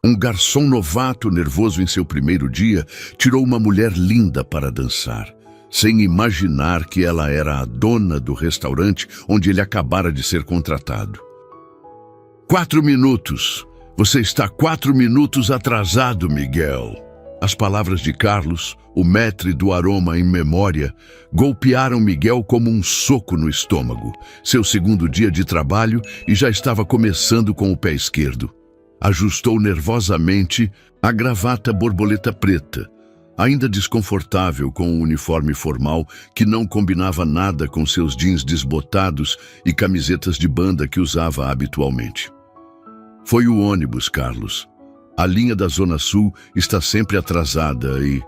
Um garçom novato, nervoso em seu primeiro dia, tirou uma mulher linda para dançar, sem imaginar que ela era a dona do restaurante onde ele acabara de ser contratado. 4 minutos. Você está 4 minutos atrasado, Miguel. As palavras de Carlos, o maître do aroma em memória, golpearam Miguel como um soco no estômago. Seu segundo dia de trabalho e já estava começando com o pé esquerdo. Ajustou nervosamente a gravata borboleta preta, ainda desconfortável com o uniforme formal que não combinava nada com seus jeans desbotados e camisetas de banda que usava habitualmente. Foi o ônibus, Carlos. A linha da Zona Sul está sempre atrasada e...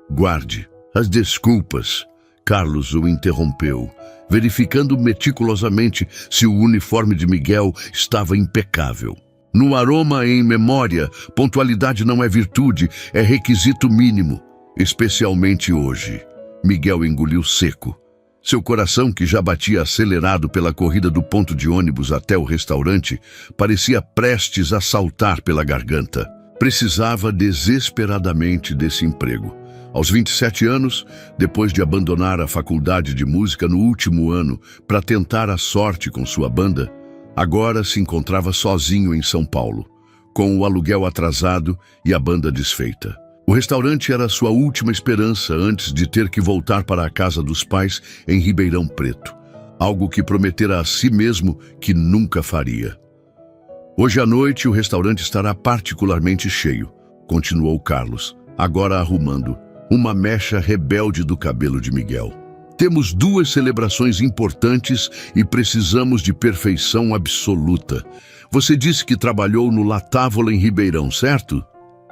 Guarde as desculpas. Carlos o interrompeu, verificando meticulosamente se o uniforme de Miguel estava impecável. No aroma em memória, pontualidade não é virtude, é requisito mínimo, especialmente hoje. Miguel engoliu seco. Seu coração, que já batia acelerado pela corrida do ponto de ônibus até o restaurante, parecia prestes a saltar pela garganta. Precisava desesperadamente desse emprego. Aos 27 anos, depois de abandonar a faculdade de música no último ano para tentar a sorte com sua banda, agora se encontrava sozinho em São Paulo, com o aluguel atrasado e a banda desfeita. O restaurante era sua última esperança antes de ter que voltar para a casa dos pais em Ribeirão Preto, algo que prometera a si mesmo que nunca faria. Hoje à noite o restaurante estará particularmente cheio, continuou Carlos, agora arrumando uma mecha rebelde do cabelo de Miguel. Temos 2 celebrações importantes e precisamos de perfeição absoluta. Você disse que trabalhou no La Távola em Ribeirão, certo?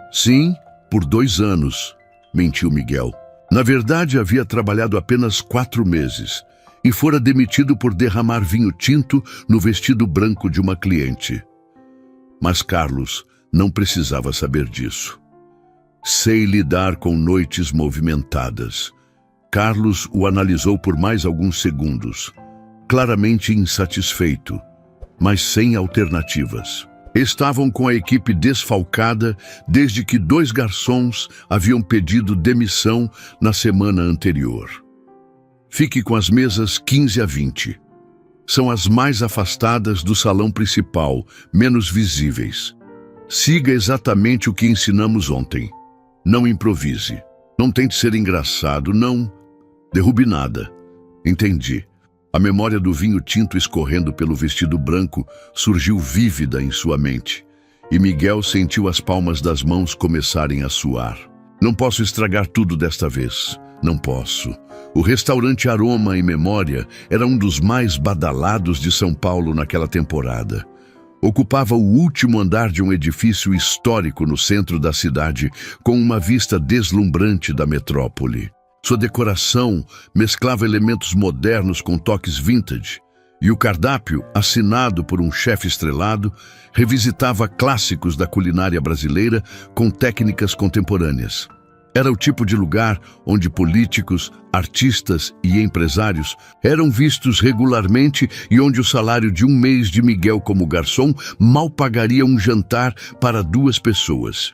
Sim, por 2 anos, mentiu Miguel. Na verdade, havia trabalhado apenas 4 meses e fora demitido por derramar vinho tinto no vestido branco de uma cliente. Mas Carlos não precisava saber disso. Sei lidar com noites movimentadas. Carlos o analisou por mais alguns segundos, claramente insatisfeito, mas sem alternativas. Estavam com a equipe desfalcada desde que 2 garçons haviam pedido demissão na semana anterior. Fique com as mesas 15 a 20. São as mais afastadas do salão principal, menos visíveis. Siga exatamente o que ensinamos ontem. Não improvise. Não tente ser engraçado, não derrube nada. Entendi. A memória do vinho tinto escorrendo pelo vestido branco surgiu vívida em sua mente, e Miguel sentiu as palmas das mãos começarem a suar. Não posso estragar tudo desta vez. Não posso. O restaurante Aroma em Memória era um dos mais badalados de São Paulo naquela temporada. Ocupava o último andar de um edifício histórico no centro da cidade, com uma vista deslumbrante da metrópole. Sua decoração mesclava elementos modernos com toques vintage, e o cardápio, assinado por um chefe estrelado, revisitava clássicos da culinária brasileira com técnicas contemporâneas. Era o tipo de lugar onde políticos, artistas e empresários eram vistos regularmente e onde o salário de 1 mês de Miguel como garçom mal pagaria um jantar para 2 pessoas.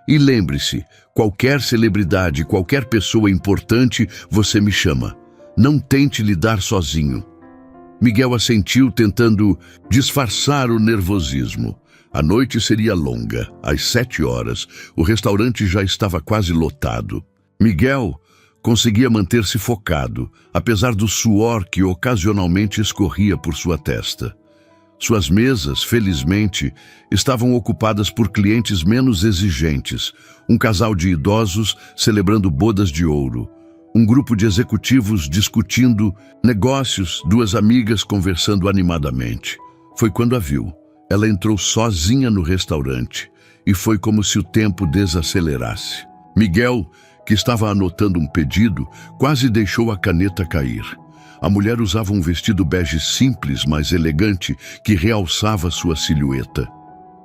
E lembre-se, qualquer celebridade, qualquer pessoa importante, você me chama. Não tente lidar sozinho. Miguel assentiu, tentando disfarçar o nervosismo. A noite seria longa. Às 7 horas, o restaurante já estava quase lotado. Miguel conseguia manter-se focado, apesar do suor que ocasionalmente escorria por sua testa. Suas mesas, felizmente, estavam ocupadas por clientes menos exigentes, um casal de idosos celebrando bodas de ouro, um grupo de executivos discutindo negócios, 2 amigas conversando animadamente. Foi quando a viu. Ela entrou sozinha no restaurante e foi como se o tempo desacelerasse. Miguel, que estava anotando um pedido, quase deixou a caneta cair. A mulher usava um vestido bege simples, mas elegante, que realçava sua silhueta.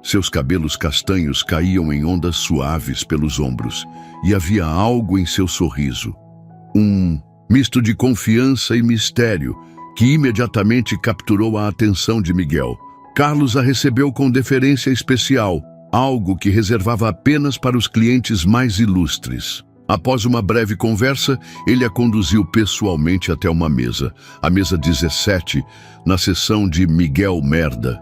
Seus cabelos castanhos caíam em ondas suaves pelos ombros, e havia algo em seu sorriso. Um misto de confiança e mistério, que imediatamente capturou a atenção de Miguel. Carlos a recebeu com deferência especial, algo que reservava apenas para os clientes mais ilustres. Após uma breve conversa, ele a conduziu pessoalmente até uma mesa, a mesa 17, na seção de Miguel Merda.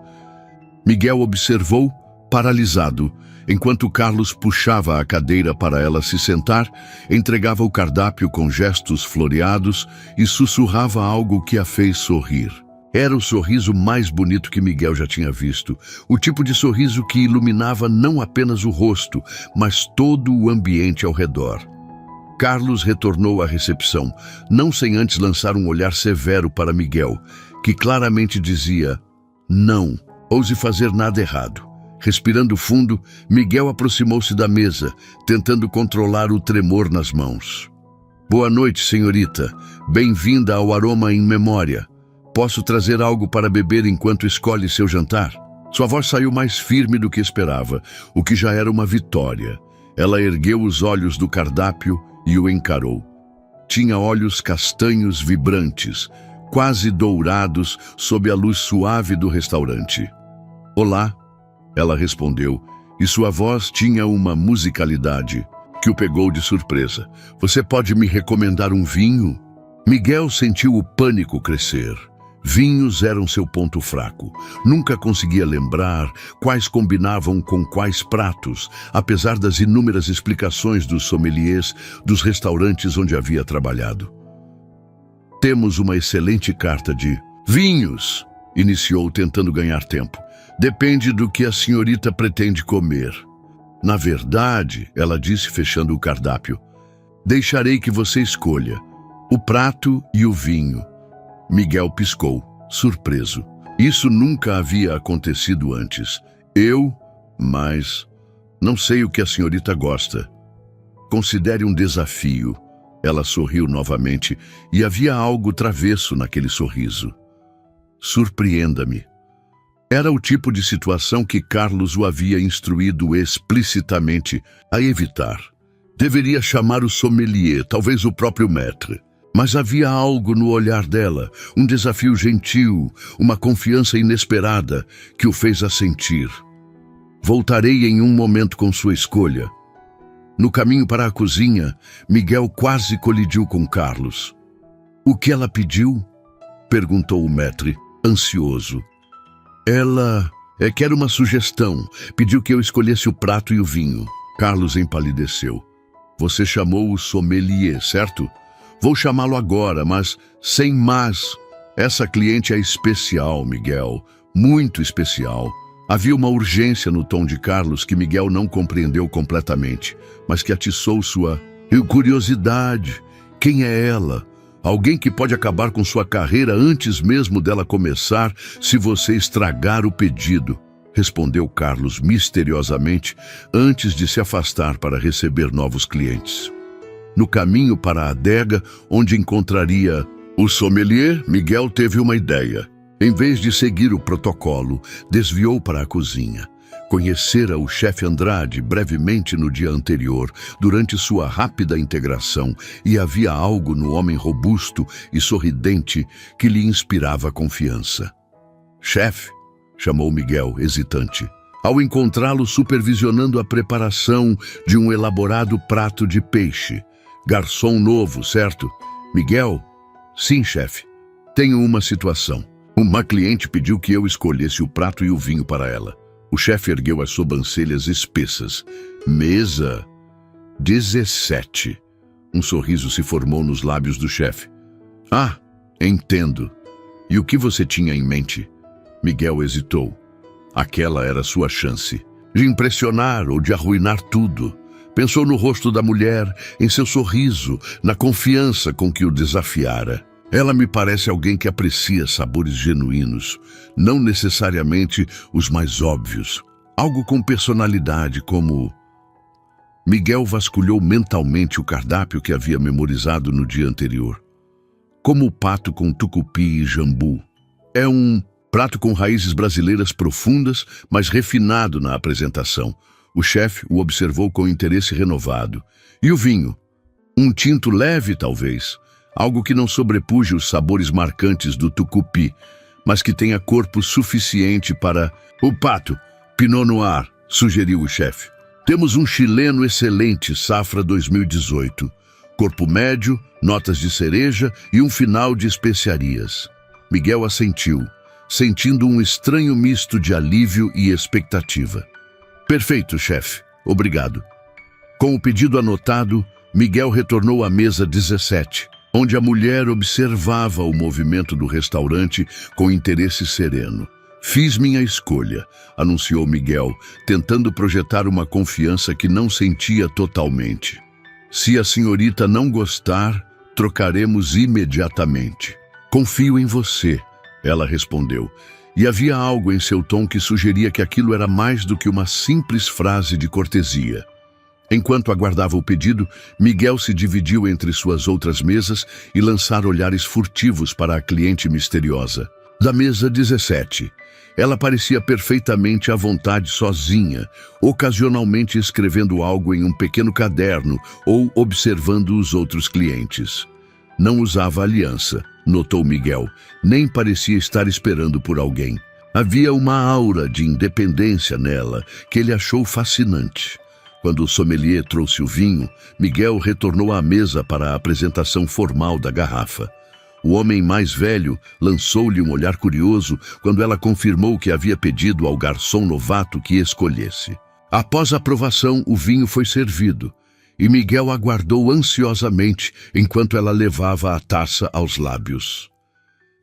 Miguel observou, paralisado, enquanto Carlos puxava a cadeira para ela se sentar, entregava o cardápio com gestos floreados e sussurrava algo que a fez sorrir. Era o sorriso mais bonito que Miguel já tinha visto, o tipo de sorriso que iluminava não apenas o rosto, mas todo o ambiente ao redor. Carlos retornou à recepção, não sem antes lançar um olhar severo para Miguel, que claramente dizia: não, ouse fazer nada errado. Respirando fundo, Miguel aproximou-se da mesa, tentando controlar o tremor nas mãos. Boa noite, senhorita. Bem-vinda ao Aroma em Memória. Posso trazer algo para beber enquanto escolhe seu jantar? Sua voz saiu mais firme do que esperava, o que já era uma vitória. Ela ergueu os olhos do cardápio e o encarou. Tinha olhos castanhos vibrantes, quase dourados sob a luz suave do restaurante. Olá, ela respondeu, e sua voz tinha uma musicalidade que o pegou de surpresa. Você pode me recomendar um vinho? Miguel sentiu o pânico crescer. Vinhos eram seu ponto fraco. Nunca conseguia lembrar quais combinavam com quais pratos, apesar das inúmeras explicações dos sommeliers dos restaurantes onde havia trabalhado. Temos uma excelente carta de vinhos, iniciou tentando ganhar tempo. Depende do que a senhorita pretende comer. Na verdade, ela disse fechando o cardápio, deixarei que você escolha o prato e o vinho. Miguel piscou, surpreso. Isso nunca havia acontecido antes. Mas não sei o que a senhorita gosta. Considere um desafio. Ela sorriu novamente e havia algo travesso naquele sorriso. Surpreenda-me. Era o tipo de situação que Carlos o havia instruído explicitamente a evitar. Deveria chamar o sommelier, talvez o próprio maître. Mas havia algo no olhar dela, um desafio gentil, uma confiança inesperada que o fez assentir. Voltarei em um momento com sua escolha. No caminho para a cozinha, Miguel quase colidiu com Carlos. O que ela pediu? Perguntou o maître, ansioso. Ela quer uma sugestão. Pediu que eu escolhesse o prato e o vinho. Carlos empalideceu. Você chamou o sommelier, certo? Vou chamá-lo agora, mas sem mas. Essa cliente é especial, Miguel. Muito especial. Havia uma urgência no tom de Carlos que Miguel não compreendeu completamente, mas que atiçou sua curiosidade. Quem é ela? Alguém que pode acabar com sua carreira antes mesmo dela começar, se você estragar o pedido, respondeu Carlos misteriosamente, antes de se afastar para receber novos clientes. No caminho para a adega, onde encontraria o sommelier, Miguel teve uma ideia. Em vez de seguir o protocolo, desviou para a cozinha. Conhecera o chefe Andrade brevemente no dia anterior, durante sua rápida integração, e havia algo no homem robusto e sorridente que lhe inspirava confiança. Chefe, chamou Miguel, hesitante, ao encontrá-lo supervisionando a preparação de um elaborado prato de peixe. Garçom novo, certo? Miguel? Sim, chefe. Tenho uma situação. Uma cliente pediu que eu escolhesse o prato e o vinho para ela. O chefe ergueu as sobrancelhas espessas. Mesa 17. Um sorriso se formou nos lábios do chefe. Ah, entendo. E o que você tinha em mente? Miguel hesitou. Aquela era sua chance. De impressionar ou de arruinar tudo. Pensou no rosto da mulher, em seu sorriso, na confiança com que o desafiara. Ela me parece alguém que aprecia sabores genuínos, não necessariamente os mais óbvios. Algo com personalidade, como... Miguel vasculhou mentalmente o cardápio que havia memorizado no dia anterior. Como o pato com tucupi e jambu. É um prato com raízes brasileiras profundas, mas refinado na apresentação. O chefe o observou com interesse renovado. E o vinho? Um tinto leve, talvez. Algo que não sobrepuje os sabores marcantes do tucupi, mas que tenha corpo suficiente para... O pato, Pinot Noir, sugeriu o chefe. Temos um chileno excelente, safra 2018. Corpo médio, notas de cereja e um final de especiarias. Miguel assentiu, sentindo um estranho misto de alívio e expectativa. Perfeito, chefe. Obrigado. Com o pedido anotado, Miguel retornou à mesa 17, onde a mulher observava o movimento do restaurante com interesse sereno. Fiz minha escolha, anunciou Miguel, tentando projetar uma confiança que não sentia totalmente. Se a senhorita não gostar, trocaremos imediatamente. Confio em você, ela respondeu, e havia algo em seu tom que sugeria que aquilo era mais do que uma simples frase de cortesia. Enquanto aguardava o pedido, Miguel se dividiu entre suas outras mesas e lançara olhares furtivos para a cliente misteriosa. Da mesa 17, ela parecia perfeitamente à vontade sozinha, ocasionalmente escrevendo algo em um pequeno caderno ou observando os outros clientes. Não usava aliança, notou Miguel, nem parecia estar esperando por alguém. Havia uma aura de independência nela que ele achou fascinante. Quando o sommelier trouxe o vinho, Miguel retornou à mesa para a apresentação formal da garrafa. O homem mais velho lançou-lhe um olhar curioso quando ela confirmou que havia pedido ao garçom novato que escolhesse. Após a aprovação, o vinho foi servido, e Miguel aguardou ansiosamente enquanto ela levava a taça aos lábios.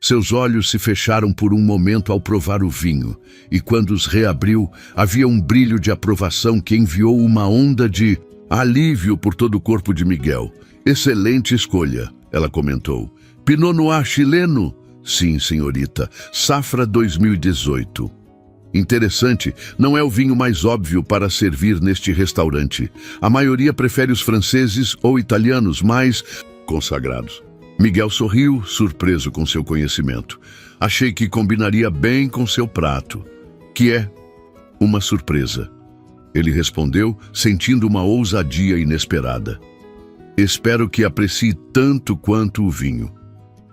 Seus olhos se fecharam por um momento ao provar o vinho, e quando os reabriu, havia um brilho de aprovação que enviou uma onda de alívio por todo o corpo de Miguel. Excelente escolha, ela comentou. Pinot Noir chileno? Sim, senhorita. Safra 2018. Interessante, não é o vinho mais óbvio para servir neste restaurante. A maioria prefere os franceses ou italianos mais consagrados. Miguel sorriu, surpreso com seu conhecimento. Achei que combinaria bem com seu prato, que é uma surpresa. Ele respondeu, sentindo uma ousadia inesperada. Espero que aprecie tanto quanto o vinho.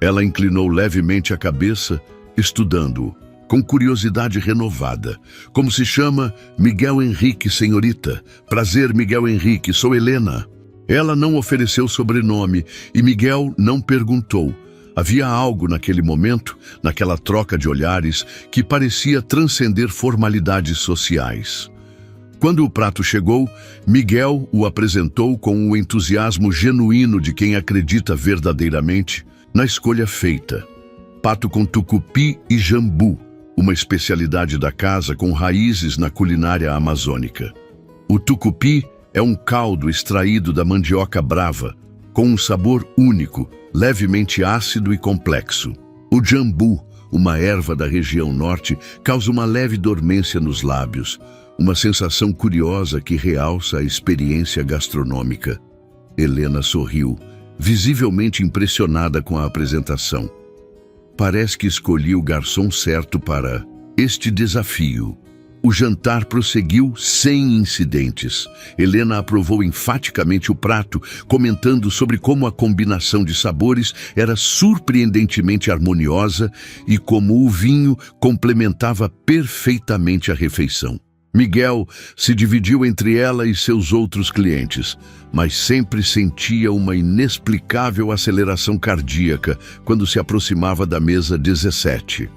Ela inclinou levemente a cabeça, estudando-o, com curiosidade renovada. Como se chama? Miguel Henrique, senhorita. Prazer, Miguel Henrique, sou Helena. Ela não ofereceu sobrenome e Miguel não perguntou. Havia algo naquele momento, naquela troca de olhares, que parecia transcender formalidades sociais. Quando o prato chegou, Miguel o apresentou com o entusiasmo genuíno de quem acredita verdadeiramente na escolha feita. Pato com tucupi e jambu, uma especialidade da casa com raízes na culinária amazônica. O tucupi é um caldo extraído da mandioca brava, com um sabor único, levemente ácido e complexo. O jambu, uma erva da região norte, causa uma leve dormência nos lábios, uma sensação curiosa que realça a experiência gastronômica. Helena sorriu, visivelmente impressionada com a apresentação. Parece que escolhi o garçom certo para este desafio. O jantar prosseguiu sem incidentes. Helena aprovou enfaticamente o prato, comentando sobre como a combinação de sabores era surpreendentemente harmoniosa e como o vinho complementava perfeitamente a refeição. Miguel se dividiu entre ela e seus outros clientes, mas sempre sentia uma inexplicável aceleração cardíaca quando se aproximava da mesa 17.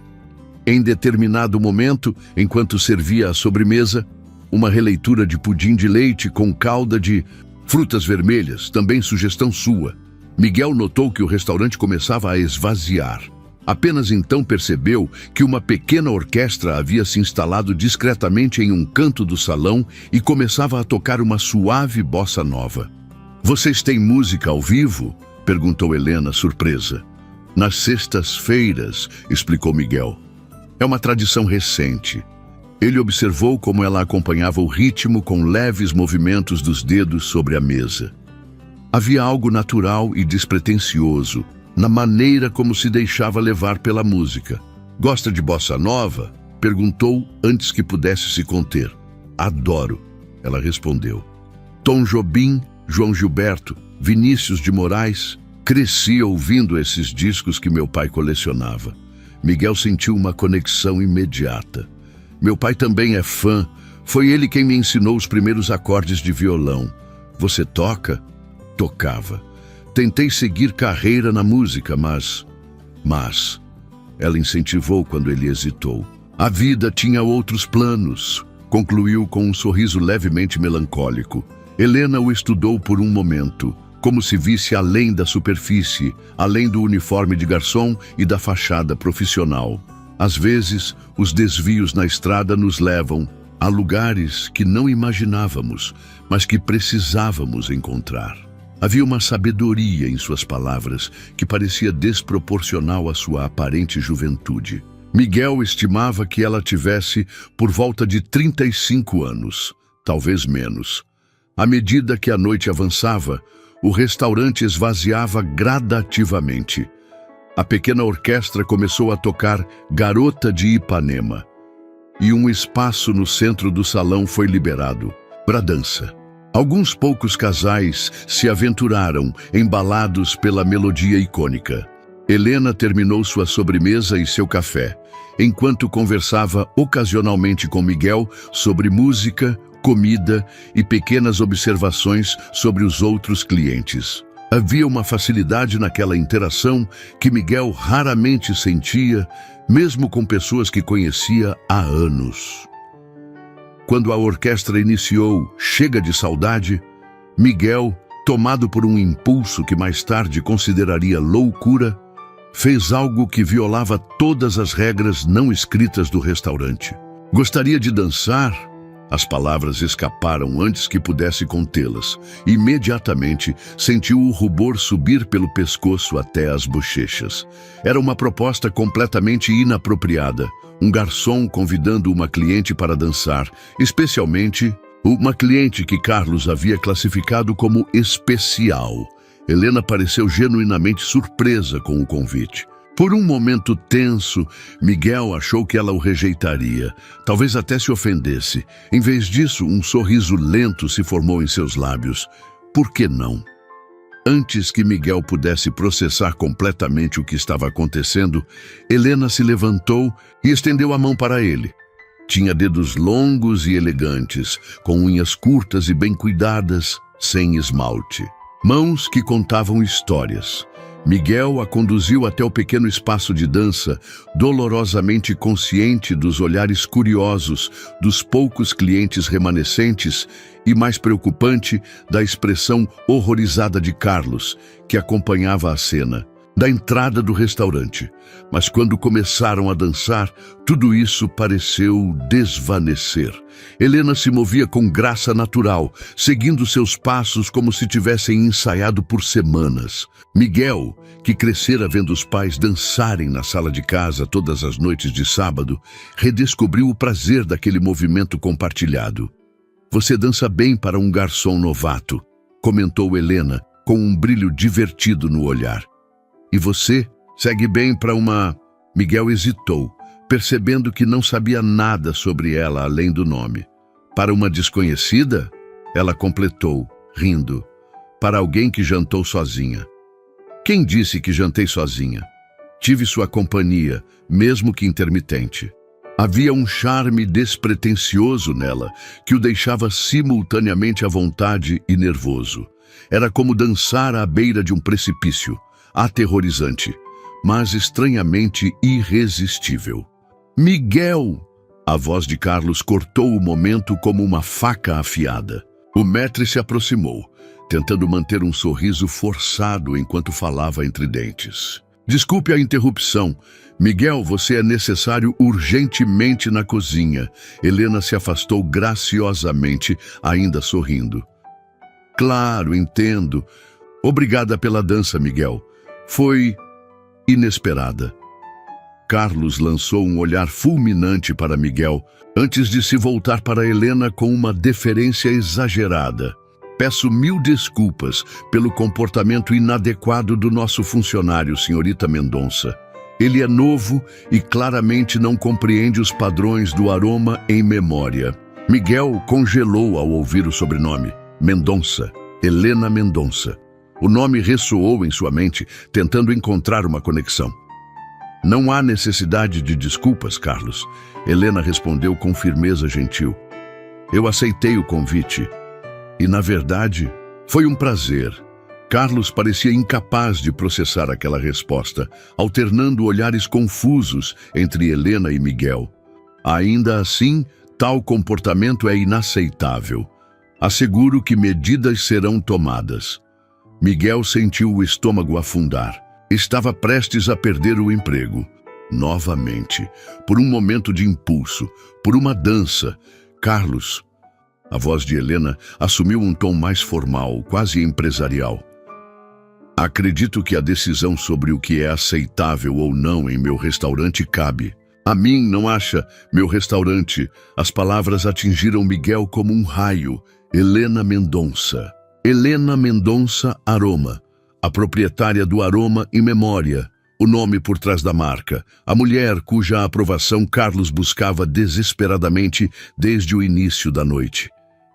Em determinado momento, enquanto servia a sobremesa, uma releitura de pudim de leite com calda de frutas vermelhas, também sugestão sua. Miguel notou que o restaurante começava a esvaziar. Apenas então percebeu que uma pequena orquestra havia se instalado discretamente em um canto do salão e começava a tocar uma suave bossa nova. "Vocês têm música ao vivo?" perguntou Helena, surpresa. "Nas sextas-feiras", explicou Miguel. "É uma tradição recente." Ele observou como ela acompanhava o ritmo com leves movimentos dos dedos sobre a mesa. Havia algo natural e despretensioso na maneira como se deixava levar pela música. "Gosta de bossa nova?" perguntou antes que pudesse se conter. "Adoro", ela respondeu. "Tom Jobim, João Gilberto, Vinícius de Moraes. Cresci ouvindo esses discos que meu pai colecionava." Miguel sentiu uma conexão imediata. "Meu pai também é fã. Foi ele quem me ensinou os primeiros acordes de violão. Você toca? Tocava. Tentei seguir carreira na música, mas... Ela incentivou quando ele hesitou. A vida tinha outros planos, concluiu com um sorriso levemente melancólico. Helena o estudou por um momento, como se visse além da superfície, além do uniforme de garçom e da fachada profissional. Às vezes, os desvios na estrada nos levam a lugares que não imaginávamos, mas que precisávamos encontrar. Havia uma sabedoria em suas palavras que parecia desproporcional à sua aparente juventude. Miguel estimava que ela tivesse por volta de 35 anos, talvez menos. À medida que a noite avançava, o restaurante esvaziava gradativamente. A pequena orquestra começou a tocar Garota de Ipanema, e um espaço no centro do salão foi liberado para dança. Alguns poucos casais se aventuraram, embalados pela melodia icônica. Helena terminou sua sobremesa e seu café, enquanto conversava ocasionalmente com Miguel sobre música, comida e pequenas observações sobre os outros clientes. Havia uma facilidade naquela interação que Miguel raramente sentia, mesmo com pessoas que conhecia há anos. Quando a orquestra iniciou Chega de Saudade, Miguel, tomado por um impulso que mais tarde consideraria loucura, fez algo que violava todas as regras não escritas do restaurante. Gostaria de dançar? As palavras escaparam antes que pudesse contê-las. Imediatamente, sentiu o rubor subir pelo pescoço até as bochechas. Era uma proposta completamente inapropriada. Um garçom convidando uma cliente para dançar, especialmente uma cliente que Carlos havia classificado como especial. Helena pareceu genuinamente surpresa com o convite. Por um momento tenso, Miguel achou que ela o rejeitaria, talvez até se ofendesse. Em vez disso, um sorriso lento se formou em seus lábios. Por que não? Antes que Miguel pudesse processar completamente o que estava acontecendo, Helena se levantou e estendeu a mão para ele. Tinha dedos longos e elegantes, com unhas curtas e bem cuidadas, sem esmalte. Mãos que contavam histórias. Miguel a conduziu até o pequeno espaço de dança, dolorosamente consciente dos olhares curiosos dos poucos clientes remanescentes e, mais preocupante, da expressão horrorizada de Carlos, que acompanhava a cena, da entrada do restaurante. Mas quando começaram a dançar, tudo isso pareceu desvanecer. Helena se movia com graça natural, seguindo seus passos como se tivessem ensaiado por semanas. Miguel, que crescera vendo os pais dançarem na sala de casa todas as noites de sábado, redescobriu o prazer daquele movimento compartilhado. Você dança bem para um garçom novato, comentou Helena, com um brilho divertido no olhar. E você segue bem para uma... Miguel hesitou, percebendo que não sabia nada sobre ela além do nome. Para uma desconhecida? Ela completou, rindo. Para alguém que jantou sozinha. Quem disse que jantei sozinha? Tive sua companhia, mesmo que intermitente. Havia um charme despretensioso nela, que o deixava simultaneamente à vontade e nervoso. Era como dançar à beira de um precipício, aterrorizante, mas estranhamente irresistível. Miguel! A voz de Carlos cortou o momento como uma faca afiada. O maître se aproximou, tentando manter um sorriso forçado enquanto falava entre dentes. Desculpe a interrupção. Miguel, você é necessário urgentemente na cozinha. Helena se afastou graciosamente, ainda sorrindo. Claro, entendo. Obrigada pela dança, Miguel. Foi inesperada. Carlos lançou um olhar fulminante para Miguel, antes de se voltar para Helena com uma deferência exagerada. Peço 1000 desculpas pelo comportamento inadequado do nosso funcionário, senhorita Mendonça. Ele é novo e claramente não compreende os padrões do aroma em memória. Miguel congelou ao ouvir o sobrenome. Mendonça. Helena Mendonça. O nome ressoou em sua mente, tentando encontrar uma conexão. Não há necessidade de desculpas, Carlos. Helena respondeu com firmeza gentil. Eu aceitei o convite. E, na verdade, foi um prazer. Carlos parecia incapaz de processar aquela resposta, alternando olhares confusos entre Helena e Miguel. Ainda assim, tal comportamento é inaceitável. Asseguro que medidas serão tomadas. Miguel sentiu o estômago afundar. Estava prestes a perder o emprego. Novamente, por um momento de impulso, por uma dança, Carlos... A voz de Helena assumiu um tom mais formal, quase empresarial. Acredito que a decisão sobre o que é aceitável ou não em meu restaurante cabe. A mim, não acha, meu restaurante? As palavras atingiram Miguel como um raio. Helena Mendonça. Helena Mendonça Aroma. A proprietária do Aroma em Memória. O nome por trás da marca. A mulher cuja aprovação Carlos buscava desesperadamente desde o início da noite.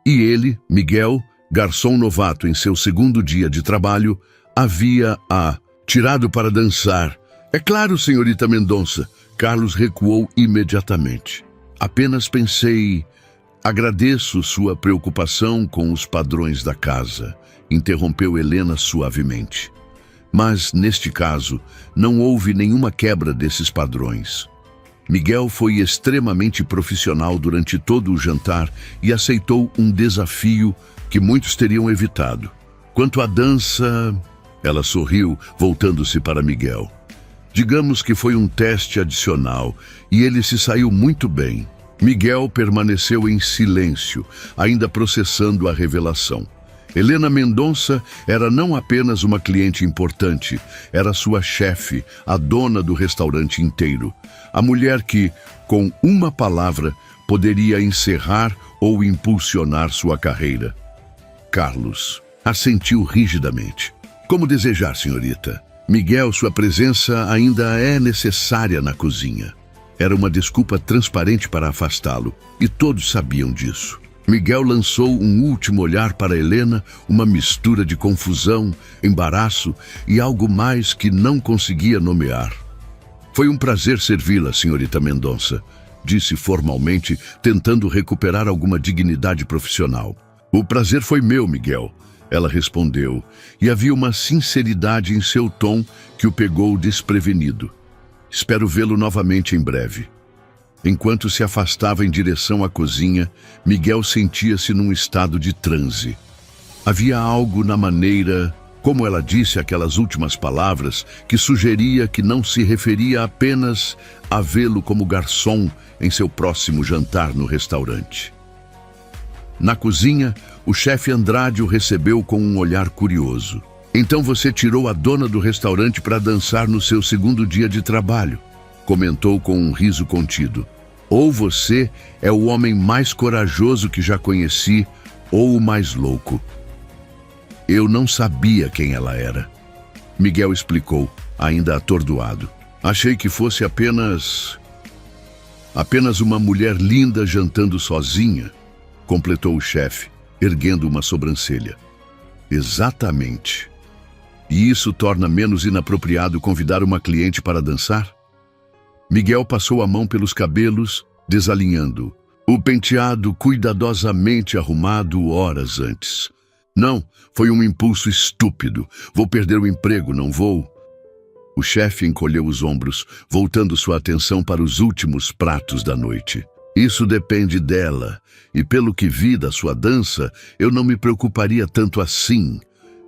E ele, Miguel, garçom novato em seu segundo dia de trabalho, havia-a tirado para dançar. É claro, senhorita Mendonça. Carlos recuou imediatamente. Apenas pensei... Agradeço sua preocupação com os padrões da casa, interrompeu Helena suavemente. Mas, neste caso, não houve nenhuma quebra desses padrões. Miguel foi extremamente profissional durante todo o jantar e aceitou um desafio que muitos teriam evitado. Quanto à dança... Ela sorriu, voltando-se para Miguel. Digamos que foi um teste adicional e ele se saiu muito bem. Miguel permaneceu em silêncio, ainda processando a revelação. Helena Mendonça era não apenas uma cliente importante, era sua chefe, a dona do restaurante inteiro. A mulher que, com uma palavra, poderia encerrar ou impulsionar sua carreira. Carlos assentiu rigidamente. Como desejar, senhorita. Miguel, sua presença ainda é necessária na cozinha. Era uma desculpa transparente para afastá-lo, e todos sabiam disso. Miguel lançou um último olhar para Helena, uma mistura de confusão, embaraço e algo mais que não conseguia nomear. Foi um prazer servi-la, senhorita Mendonça, disse formalmente, tentando recuperar alguma dignidade profissional. O prazer foi meu, Miguel, ela respondeu, e havia uma sinceridade em seu tom que o pegou desprevenido. Espero vê-lo novamente em breve. Enquanto se afastava em direção à cozinha, Miguel sentia-se num estado de transe. Havia algo na maneira, como ela disse aquelas últimas palavras, que sugeria que não se referia apenas a vê-lo como garçom em seu próximo jantar no restaurante. Na cozinha, o chefe Andrade o recebeu com um olhar curioso. Então você tirou a dona do restaurante para dançar no seu segundo dia de trabalho, comentou com um riso contido. Ou você é o homem mais corajoso que já conheci, ou o mais louco. Eu não sabia quem ela era. Miguel explicou, ainda atordoado. Achei que fosse apenas uma mulher linda jantando sozinha, completou o chefe, erguendo uma sobrancelha. Exatamente. E isso torna menos inapropriado convidar uma cliente para dançar? Miguel passou a mão pelos cabelos, desalinhando. O penteado cuidadosamente arrumado horas antes. Não, foi um impulso estúpido. Vou perder o emprego, não vou? O chefe encolheu os ombros, voltando sua atenção para os últimos pratos da noite. Isso depende dela, e pelo que vi da sua dança, eu não me preocuparia tanto assim.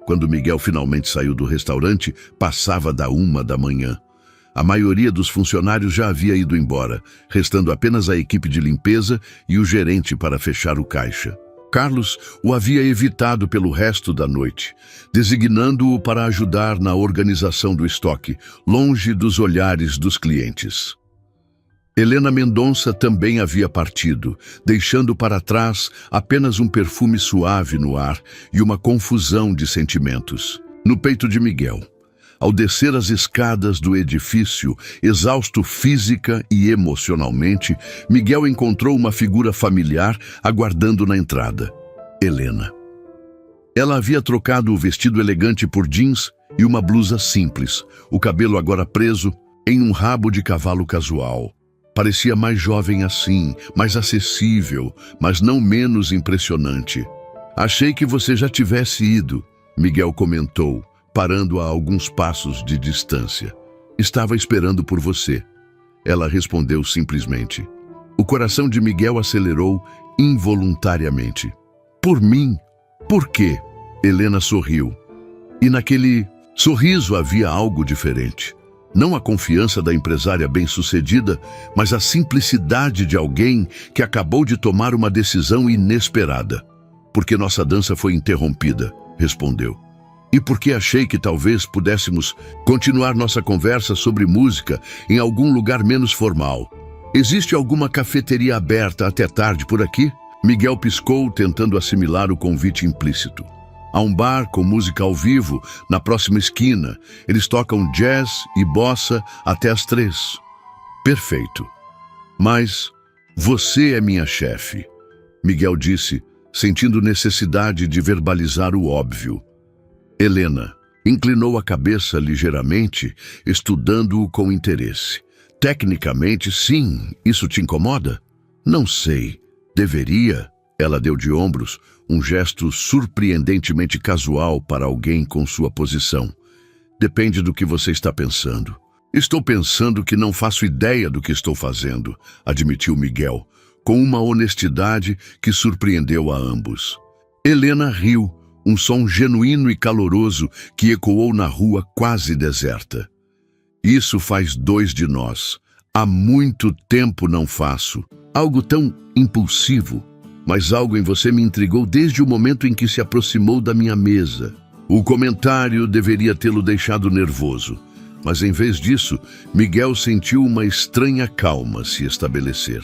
Quando Miguel finalmente saiu do restaurante, passava da 1 da manhã. A maioria dos funcionários já havia ido embora, restando apenas a equipe de limpeza e o gerente para fechar o caixa. Carlos o havia evitado pelo resto da noite, designando-o para ajudar na organização do estoque, longe dos olhares dos clientes. Helena Mendonça também havia partido, deixando para trás apenas um perfume suave no ar e uma confusão de sentimentos. No peito de Miguel, ao descer as escadas do edifício, exausto física e emocionalmente, Miguel encontrou uma figura familiar aguardando na entrada. Helena. Ela havia trocado o vestido elegante por jeans e uma blusa simples, o cabelo agora preso em um rabo de cavalo casual. Parecia mais jovem assim, mais acessível, mas não menos impressionante. Achei que você já tivesse ido, Miguel comentou, parando a alguns passos de distância. Estava esperando por você. Ela respondeu simplesmente. O coração de Miguel acelerou involuntariamente. Por mim? Por quê? Helena sorriu. E naquele sorriso havia algo diferente. Não a confiança da empresária bem-sucedida, mas a simplicidade de alguém que acabou de tomar uma decisão inesperada. Porque nossa dança foi interrompida, respondeu. E porque achei que talvez pudéssemos continuar nossa conversa sobre música em algum lugar menos formal. Existe alguma cafeteria aberta até tarde por aqui? Miguel piscou, tentando assimilar o convite implícito. Há um bar com música ao vivo na próxima esquina. Eles tocam jazz e bossa até às 3. Perfeito. Mas você é minha chefe, Miguel disse, sentindo necessidade de verbalizar o óbvio. Helena inclinou a cabeça ligeiramente, estudando-o com interesse. Tecnicamente, sim. Isso te incomoda? Não sei. Deveria? Ela deu de ombros, um gesto surpreendentemente casual para alguém com sua posição. Depende do que você está pensando. Estou pensando que não faço ideia do que estou fazendo, admitiu Miguel, com uma honestidade que surpreendeu a ambos. Helena riu, um som genuíno e caloroso que ecoou na rua quase deserta. Isso faz 2 de nós. Há muito tempo não faço. Algo tão impulsivo. Mas algo em você me intrigou desde o momento em que se aproximou da minha mesa. O comentário deveria tê-lo deixado nervoso, mas em vez disso, Miguel sentiu uma estranha calma se estabelecer.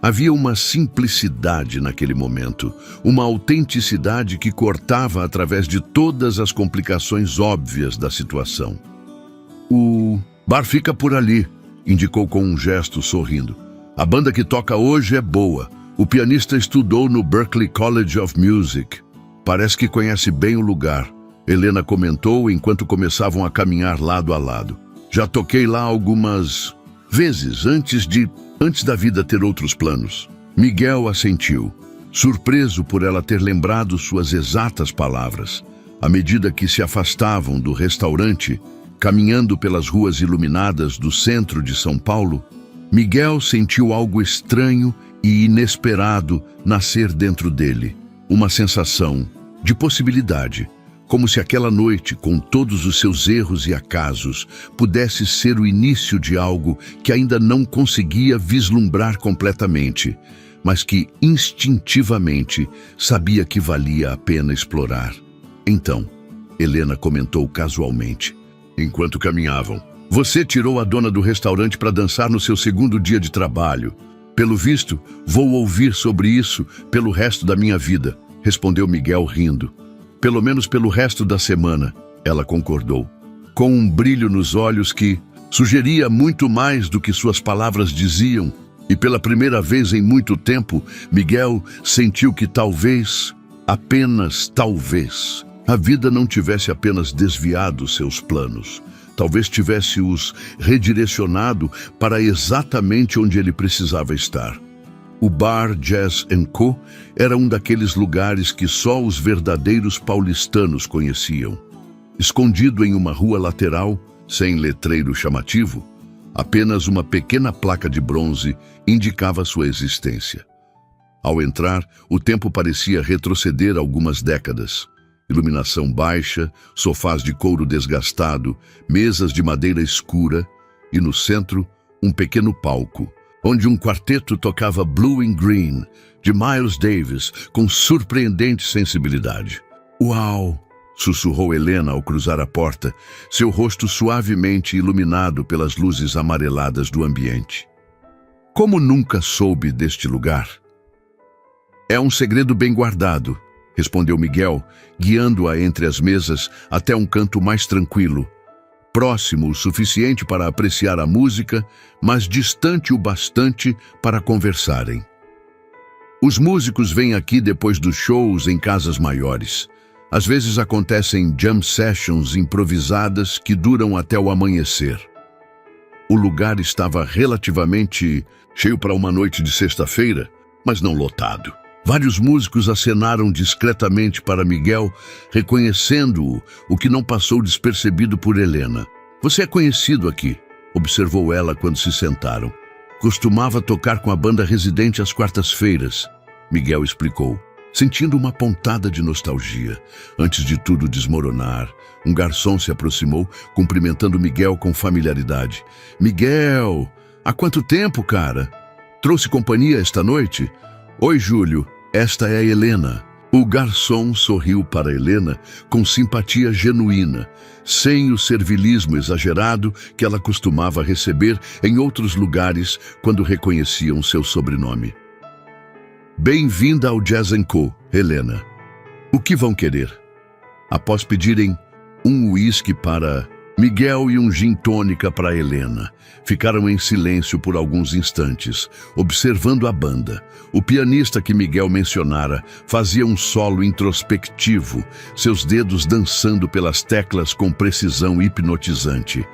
Havia uma simplicidade naquele momento, uma autenticidade que cortava através de todas as complicações óbvias da situação. O bar fica por ali, indicou com um gesto sorrindo. A banda que toca hoje é boa. O pianista estudou no Berklee College of Music. Parece que conhece bem o lugar, Helena comentou enquanto começavam a caminhar lado a lado. Já toquei lá algumas vezes antes da vida ter outros planos. Miguel assentiu, surpreso por ela ter lembrado suas exatas palavras. À medida que se afastavam do restaurante, caminhando pelas ruas iluminadas do centro de São Paulo, Miguel sentiu algo estranho e inesperado nascer dentro dele. Uma sensação de possibilidade, como se aquela noite, com todos os seus erros e acasos, pudesse ser o início de algo que ainda não conseguia vislumbrar completamente, mas que instintivamente sabia que valia a pena explorar. Então, Helena comentou casualmente, enquanto caminhavam, você tirou a dona do restaurante para dançar no seu 2º dia de trabalho. Pelo visto, vou ouvir sobre isso pelo resto da minha vida, respondeu Miguel rindo. Pelo menos pelo resto da semana, ela concordou, com um brilho nos olhos que sugeria muito mais do que suas palavras diziam, e pela primeira vez em muito tempo, Miguel sentiu que talvez, apenas talvez, a vida não tivesse apenas desviado seus planos. Talvez tivesse-os redirecionado para exatamente onde ele precisava estar. O bar Jazz & Co. era um daqueles lugares que só os verdadeiros paulistanos conheciam. Escondido em uma rua lateral, sem letreiro chamativo, apenas uma pequena placa de bronze indicava sua existência. Ao entrar, o tempo parecia retroceder algumas décadas. Iluminação baixa, sofás de couro desgastado, mesas de madeira escura e, no centro, um pequeno palco, onde um quarteto tocava Blue and Green, de Miles Davis, com surpreendente sensibilidade. Uau! Sussurrou Helena ao cruzar a porta, seu rosto suavemente iluminado pelas luzes amareladas do ambiente. Como nunca soube deste lugar? É um segredo bem guardado, respondeu Miguel, guiando-a entre as mesas até um canto mais tranquilo, próximo o suficiente para apreciar a música, mas distante o bastante para conversarem. Os músicos vêm aqui depois dos shows em casas maiores. Às vezes acontecem jam sessions improvisadas que duram até o amanhecer. O lugar estava relativamente cheio para uma noite de sexta-feira, mas não lotado. Vários músicos acenaram discretamente para Miguel, reconhecendo-o, o que não passou despercebido por Helena. "Você é conhecido aqui", observou ela quando se sentaram. "Costumava tocar com a banda residente às quartas-feiras", Miguel explicou, sentindo uma pontada de nostalgia. Antes de tudo desmoronar, um garçom se aproximou, cumprimentando Miguel com familiaridade. "Miguel, há quanto tempo, cara? Trouxe companhia esta noite?" "Oi, Júlio, esta é a Helena." O garçom sorriu para Helena com simpatia genuína, sem o servilismo exagerado que ela costumava receber em outros lugares quando reconheciam seu sobrenome. "Bem-vinda ao Jazz & Co, Helena. O que vão querer?" Após pedirem um uísque para Miguel e um gin tônica para Helena, ficaram em silêncio por alguns instantes, observando a banda. O pianista que Miguel mencionara fazia um solo introspectivo, seus dedos dançando pelas teclas com precisão hipnotizante.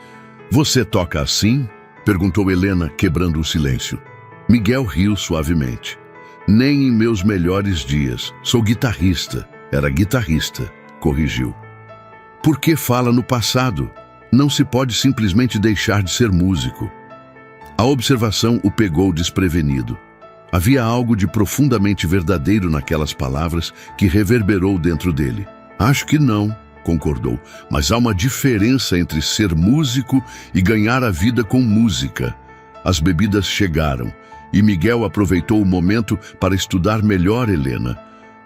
"Você toca assim?" perguntou Helena, quebrando o silêncio. Miguel riu suavemente. "Nem em meus melhores dias. Sou guitarrista." "Era guitarrista", corrigiu. "Por que fala no passado? Não se pode simplesmente deixar de ser músico." A observação o pegou desprevenido. Havia algo de profundamente verdadeiro naquelas palavras que reverberou dentro dele. "Acho que não", concordou, "mas há uma diferença entre ser músico e ganhar a vida com música." As bebidas chegaram e Miguel aproveitou o momento para estudar melhor Helena.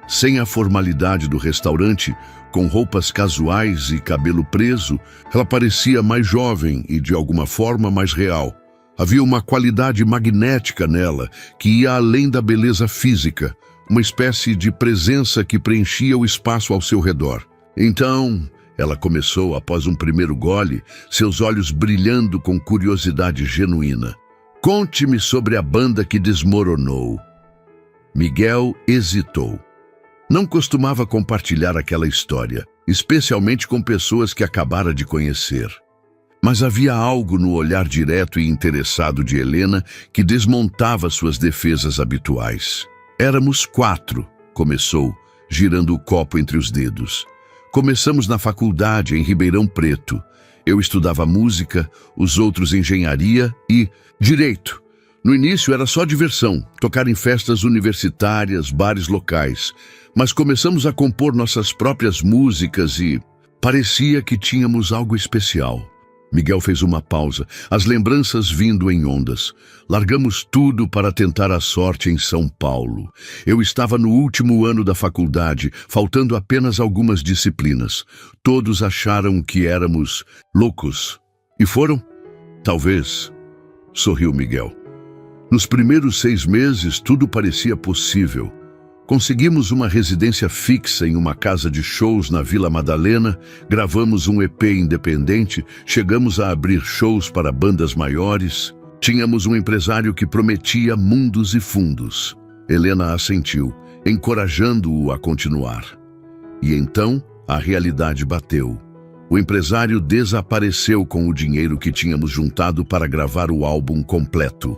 Sem a formalidade do restaurante, com roupas casuais e cabelo preso, ela parecia mais jovem e, de alguma forma, mais real. Havia uma qualidade magnética nela, que ia além da beleza física, uma espécie de presença que preenchia o espaço ao seu redor. "Então", ela começou após um primeiro gole, seus olhos brilhando com curiosidade genuína, "conte-me sobre a banda que desmoronou." Miguel hesitou. Não costumava compartilhar aquela história, especialmente com pessoas que acabara de conhecer. Mas havia algo no olhar direto e interessado de Helena que desmontava suas defesas habituais. "Éramos 4, começou, girando o copo entre os dedos. "Começamos na faculdade, em Ribeirão Preto. Eu estudava música, os outros engenharia e direito. No início era só diversão, tocar em festas universitárias, bares locais. Mas começamos a compor nossas próprias músicas e parecia que tínhamos algo especial." Miguel fez uma pausa, as lembranças vindo em ondas. "Largamos tudo para tentar a sorte em São Paulo. Eu estava no último ano da faculdade, faltando apenas algumas disciplinas. Todos acharam que éramos loucos. E foram? Talvez", sorriu Miguel. "Nos primeiros 6 meses, tudo parecia possível. Conseguimos uma residência fixa em uma casa de shows na Vila Madalena, gravamos um EP independente, chegamos a abrir shows para bandas maiores. Tínhamos um empresário que prometia mundos e fundos." Helena assentiu, encorajando-o a continuar. E então, a realidade bateu. O empresário desapareceu com o dinheiro que tínhamos juntado para gravar o álbum completo.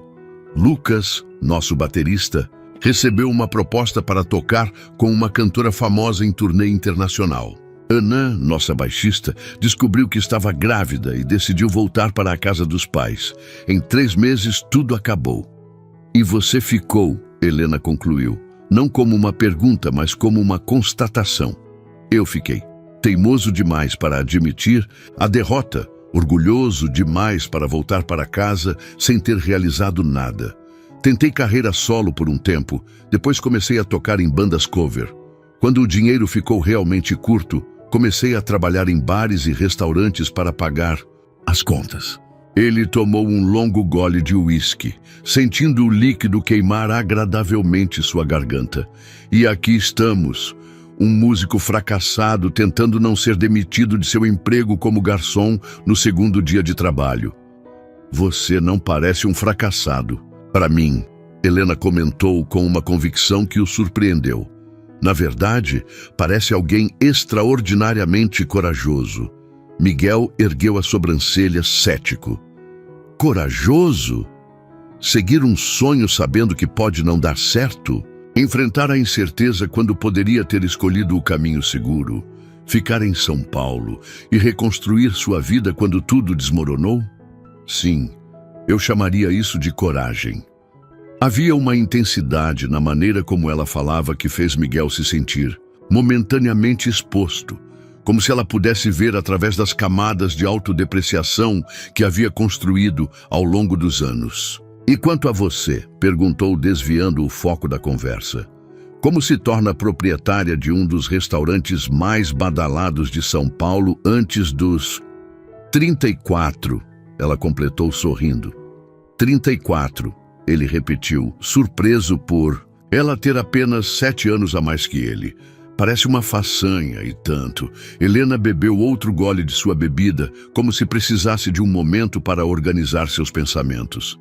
Lucas, nosso baterista, recebeu uma proposta para tocar com uma cantora famosa em turnê internacional. Ana, nossa baixista, descobriu que estava grávida e decidiu voltar para a casa dos pais. Em 3 meses, tudo acabou. "E você ficou", Helena concluiu, não como uma pergunta, mas como uma constatação. "Eu fiquei. Teimoso demais para admitir a derrota, orgulhoso demais para voltar para casa sem ter realizado nada. Tentei carreira solo por um tempo, depois comecei a tocar em bandas cover. Quando o dinheiro ficou realmente curto, comecei a trabalhar em bares e restaurantes para pagar as contas." Ele tomou um longo gole de uísque, sentindo o líquido queimar agradavelmente sua garganta. "E aqui estamos, um músico fracassado tentando não ser demitido de seu emprego como garçom no 2º dia de trabalho." "Você não parece um fracassado. Para mim", Helena comentou com uma convicção que o surpreendeu. "Na verdade, parece alguém extraordinariamente corajoso." Miguel ergueu as sobrancelhas cético. corajoso? Seguir um sonho sabendo que pode não dar certo? Enfrentar a incerteza quando poderia ter escolhido o caminho seguro? Ficar em São Paulo e reconstruir sua vida quando tudo desmoronou? Sim, eu chamaria isso de coragem. Havia uma intensidade na maneira como ela falava que fez Miguel se sentir momentaneamente exposto, como se ela pudesse ver através das camadas de autodepreciação que havia construído ao longo dos anos. E quanto a você? Perguntou, desviando o foco da conversa. Como se torna proprietária de um dos restaurantes mais badalados de São Paulo antes dos 34? Ela completou sorrindo. 34, ele repetiu, surpreso por ela ter apenas 7 anos a mais que ele. Parece uma façanha e tanto. Helena bebeu outro gole de sua bebida, como se precisasse de um momento para organizar seus pensamentos.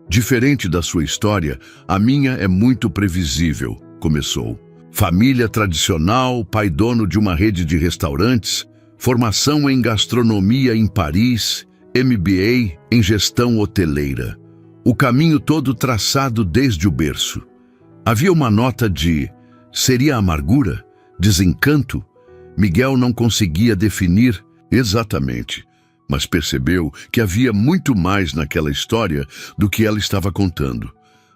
Diferente da sua história, a minha é muito previsível, começou. Família tradicional, pai dono de uma rede de restaurantes, formação em gastronomia em Paris, MBA em gestão hoteleira. O caminho todo traçado desde o berço. Havia uma nota de... seria amargura? Desencanto? Miguel não conseguia definir exatamente, mas percebeu que havia muito mais naquela história do que ela estava contando.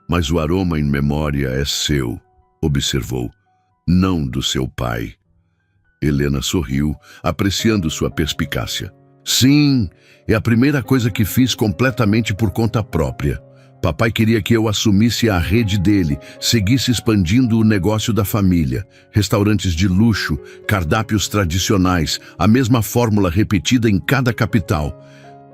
Mas o aroma em memória é seu, observou, não do seu pai. Helena sorriu, apreciando sua perspicácia. Sim, é a primeira coisa que fiz completamente por conta própria. Papai queria que eu assumisse a rede dele, seguisse expandindo o negócio da família. Restaurantes de luxo, cardápios tradicionais, a mesma fórmula repetida em cada capital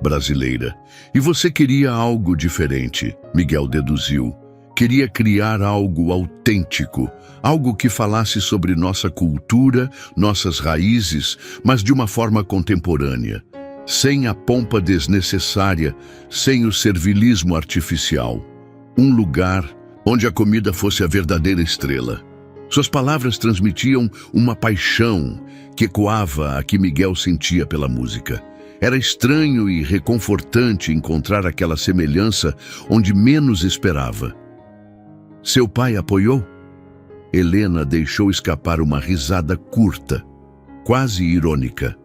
brasileira. E você queria algo diferente, Miguel deduziu. Queria criar algo autêntico, algo que falasse sobre nossa cultura, nossas raízes, mas de uma forma contemporânea. Sem a pompa desnecessária, sem o servilismo artificial. Um lugar onde a comida fosse a verdadeira estrela. Suas palavras transmitiam uma paixão que ecoava a que Miguel sentia pela música. Era estranho e reconfortante encontrar aquela semelhança onde menos esperava. Seu pai apoiou? Helena deixou escapar uma risada curta, quase irônica.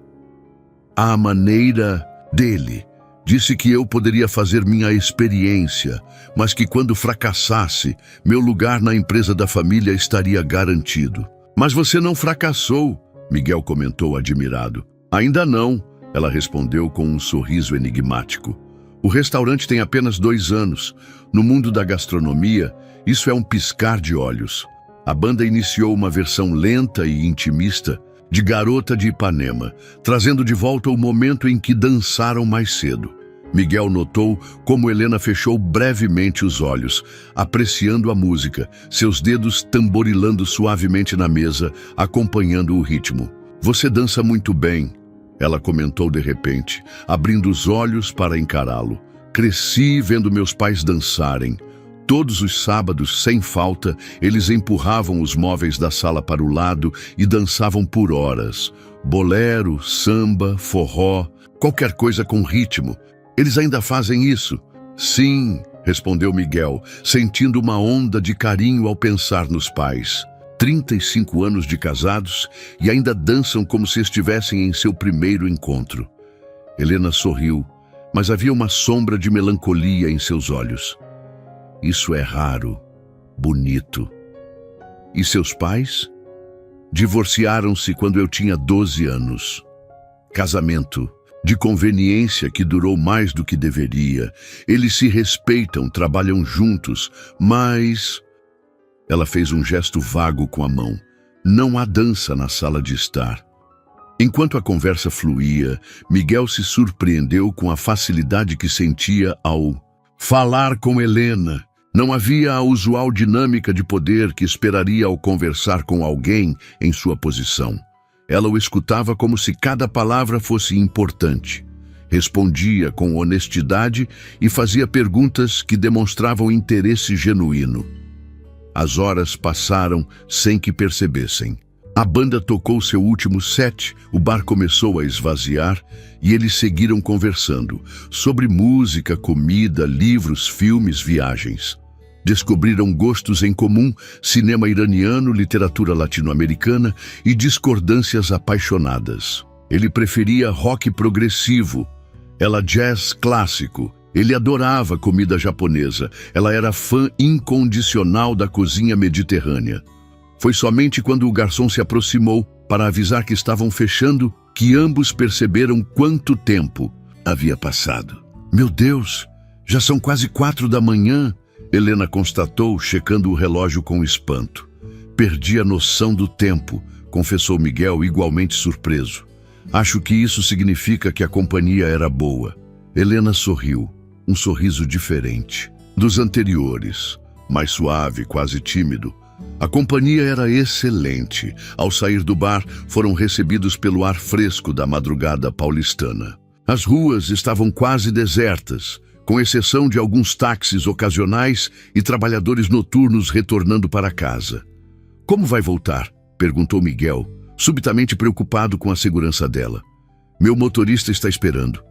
À maneira dele, disse que eu poderia fazer minha experiência, mas que quando fracassasse, meu lugar na empresa da família estaria garantido. Mas você não fracassou, Miguel comentou admirado. Ainda não, ela respondeu com um sorriso enigmático. O restaurante tem apenas 2 anos. No mundo da gastronomia, isso é um piscar de olhos. A banda iniciou uma versão lenta e intimista de Garota de Ipanema, trazendo de volta o momento em que dançaram mais cedo. Miguel notou como Helena fechou brevemente os olhos, apreciando a música, seus dedos tamborilando suavemente na mesa, acompanhando o ritmo. Você dança muito bem, ela comentou de repente, abrindo os olhos para encará-lo. Cresci vendo meus pais dançarem. Todos os sábados, sem falta, eles empurravam os móveis da sala para o lado e dançavam por horas. Bolero, samba, forró, qualquer coisa com ritmo. Eles ainda fazem isso? Sim, respondeu Miguel, sentindo uma onda de carinho ao pensar nos pais. 35 anos de casados e ainda dançam como se estivessem em seu primeiro encontro. Helena sorriu, mas havia uma sombra de melancolia em seus olhos. Isso é raro, bonito. E seus pais? Divorciaram-se quando eu tinha 12 anos. Casamento de conveniência que durou mais do que deveria. Eles se respeitam, trabalham juntos, mas... Ela fez um gesto vago com a mão. Não há dança na sala de estar. Enquanto a conversa fluía, Miguel se surpreendeu com a facilidade que sentia ao falar com Helena. Não havia a usual dinâmica de poder que esperaria ao conversar com alguém em sua posição. Ela o escutava como se cada palavra fosse importante. Respondia com honestidade e fazia perguntas que demonstravam interesse genuíno. As horas passaram sem que percebessem. A banda tocou seu último set, o bar começou a esvaziar e eles seguiram conversando sobre música, comida, livros, filmes, viagens. Descobriram gostos em comum, cinema iraniano, literatura latino-americana e discordâncias apaixonadas. Ele preferia rock progressivo, ela jazz clássico. Ele adorava comida japonesa, ela era fã incondicional da cozinha mediterrânea. Foi somente quando o garçom se aproximou para avisar que estavam fechando que ambos perceberam quanto tempo havia passado. Meu Deus, já são quase 4 da manhã, Helena constatou, checando o relógio com espanto. Perdi a noção do tempo, confessou Miguel, igualmente surpreso. Acho que isso significa que a companhia era boa. Helena sorriu, um sorriso diferente dos anteriores, mais suave, quase tímido. A companhia era excelente. Ao sair do bar, foram recebidos pelo ar fresco da madrugada paulistana. As ruas estavam quase desertas, com exceção de alguns táxis ocasionais e trabalhadores noturnos retornando para casa. Como vai voltar? Perguntou Miguel, subitamente preocupado com a segurança dela. Meu motorista está esperando.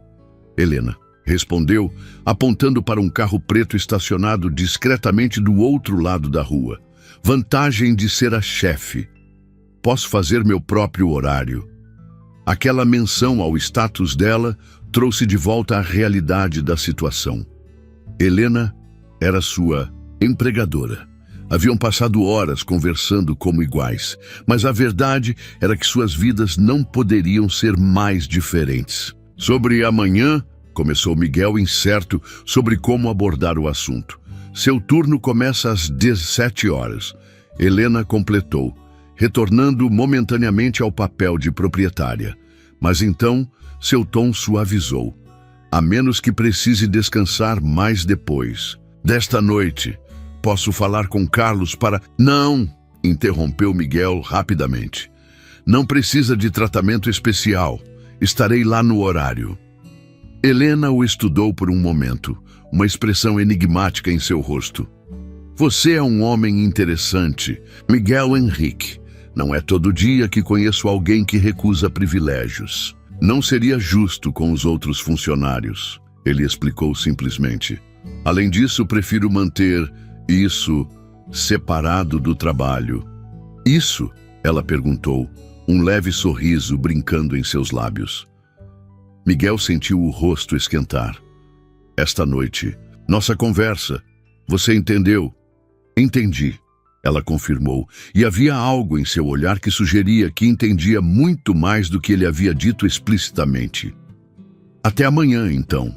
Helena respondeu, apontando para um carro preto estacionado discretamente do outro lado da rua. Vantagem de ser a chefe. Posso fazer meu próprio horário. Aquela menção ao status dela trouxe de volta a realidade da situação. Helena era sua empregadora. Haviam passado horas conversando como iguais, mas a verdade era que suas vidas não poderiam ser mais diferentes. Sobre amanhã, começou Miguel, incerto sobre como abordar o assunto. Seu turno começa às 17 horas. Helena completou, retornando momentaneamente ao papel de proprietária. Mas então, seu tom suavizou. A menos que precise descansar mais depois. Desta noite, posso falar com Carlos para... Não, interrompeu Miguel rapidamente. Não precisa de tratamento especial. Estarei lá no horário. Helena o estudou por um momento, uma expressão enigmática em seu rosto. Você é um homem interessante, Miguel Henrique. Não é todo dia que conheço alguém que recusa privilégios. Não seria justo com os outros funcionários, ele explicou simplesmente. Além disso, prefiro manter isso separado do trabalho. Isso? Ela perguntou, um leve sorriso brincando em seus lábios. Miguel sentiu o rosto esquentar. Esta noite, nossa conversa, você entendeu? Entendi, ela confirmou, e havia algo em seu olhar que sugeria que entendia muito mais do que ele havia dito explicitamente. Até amanhã, então.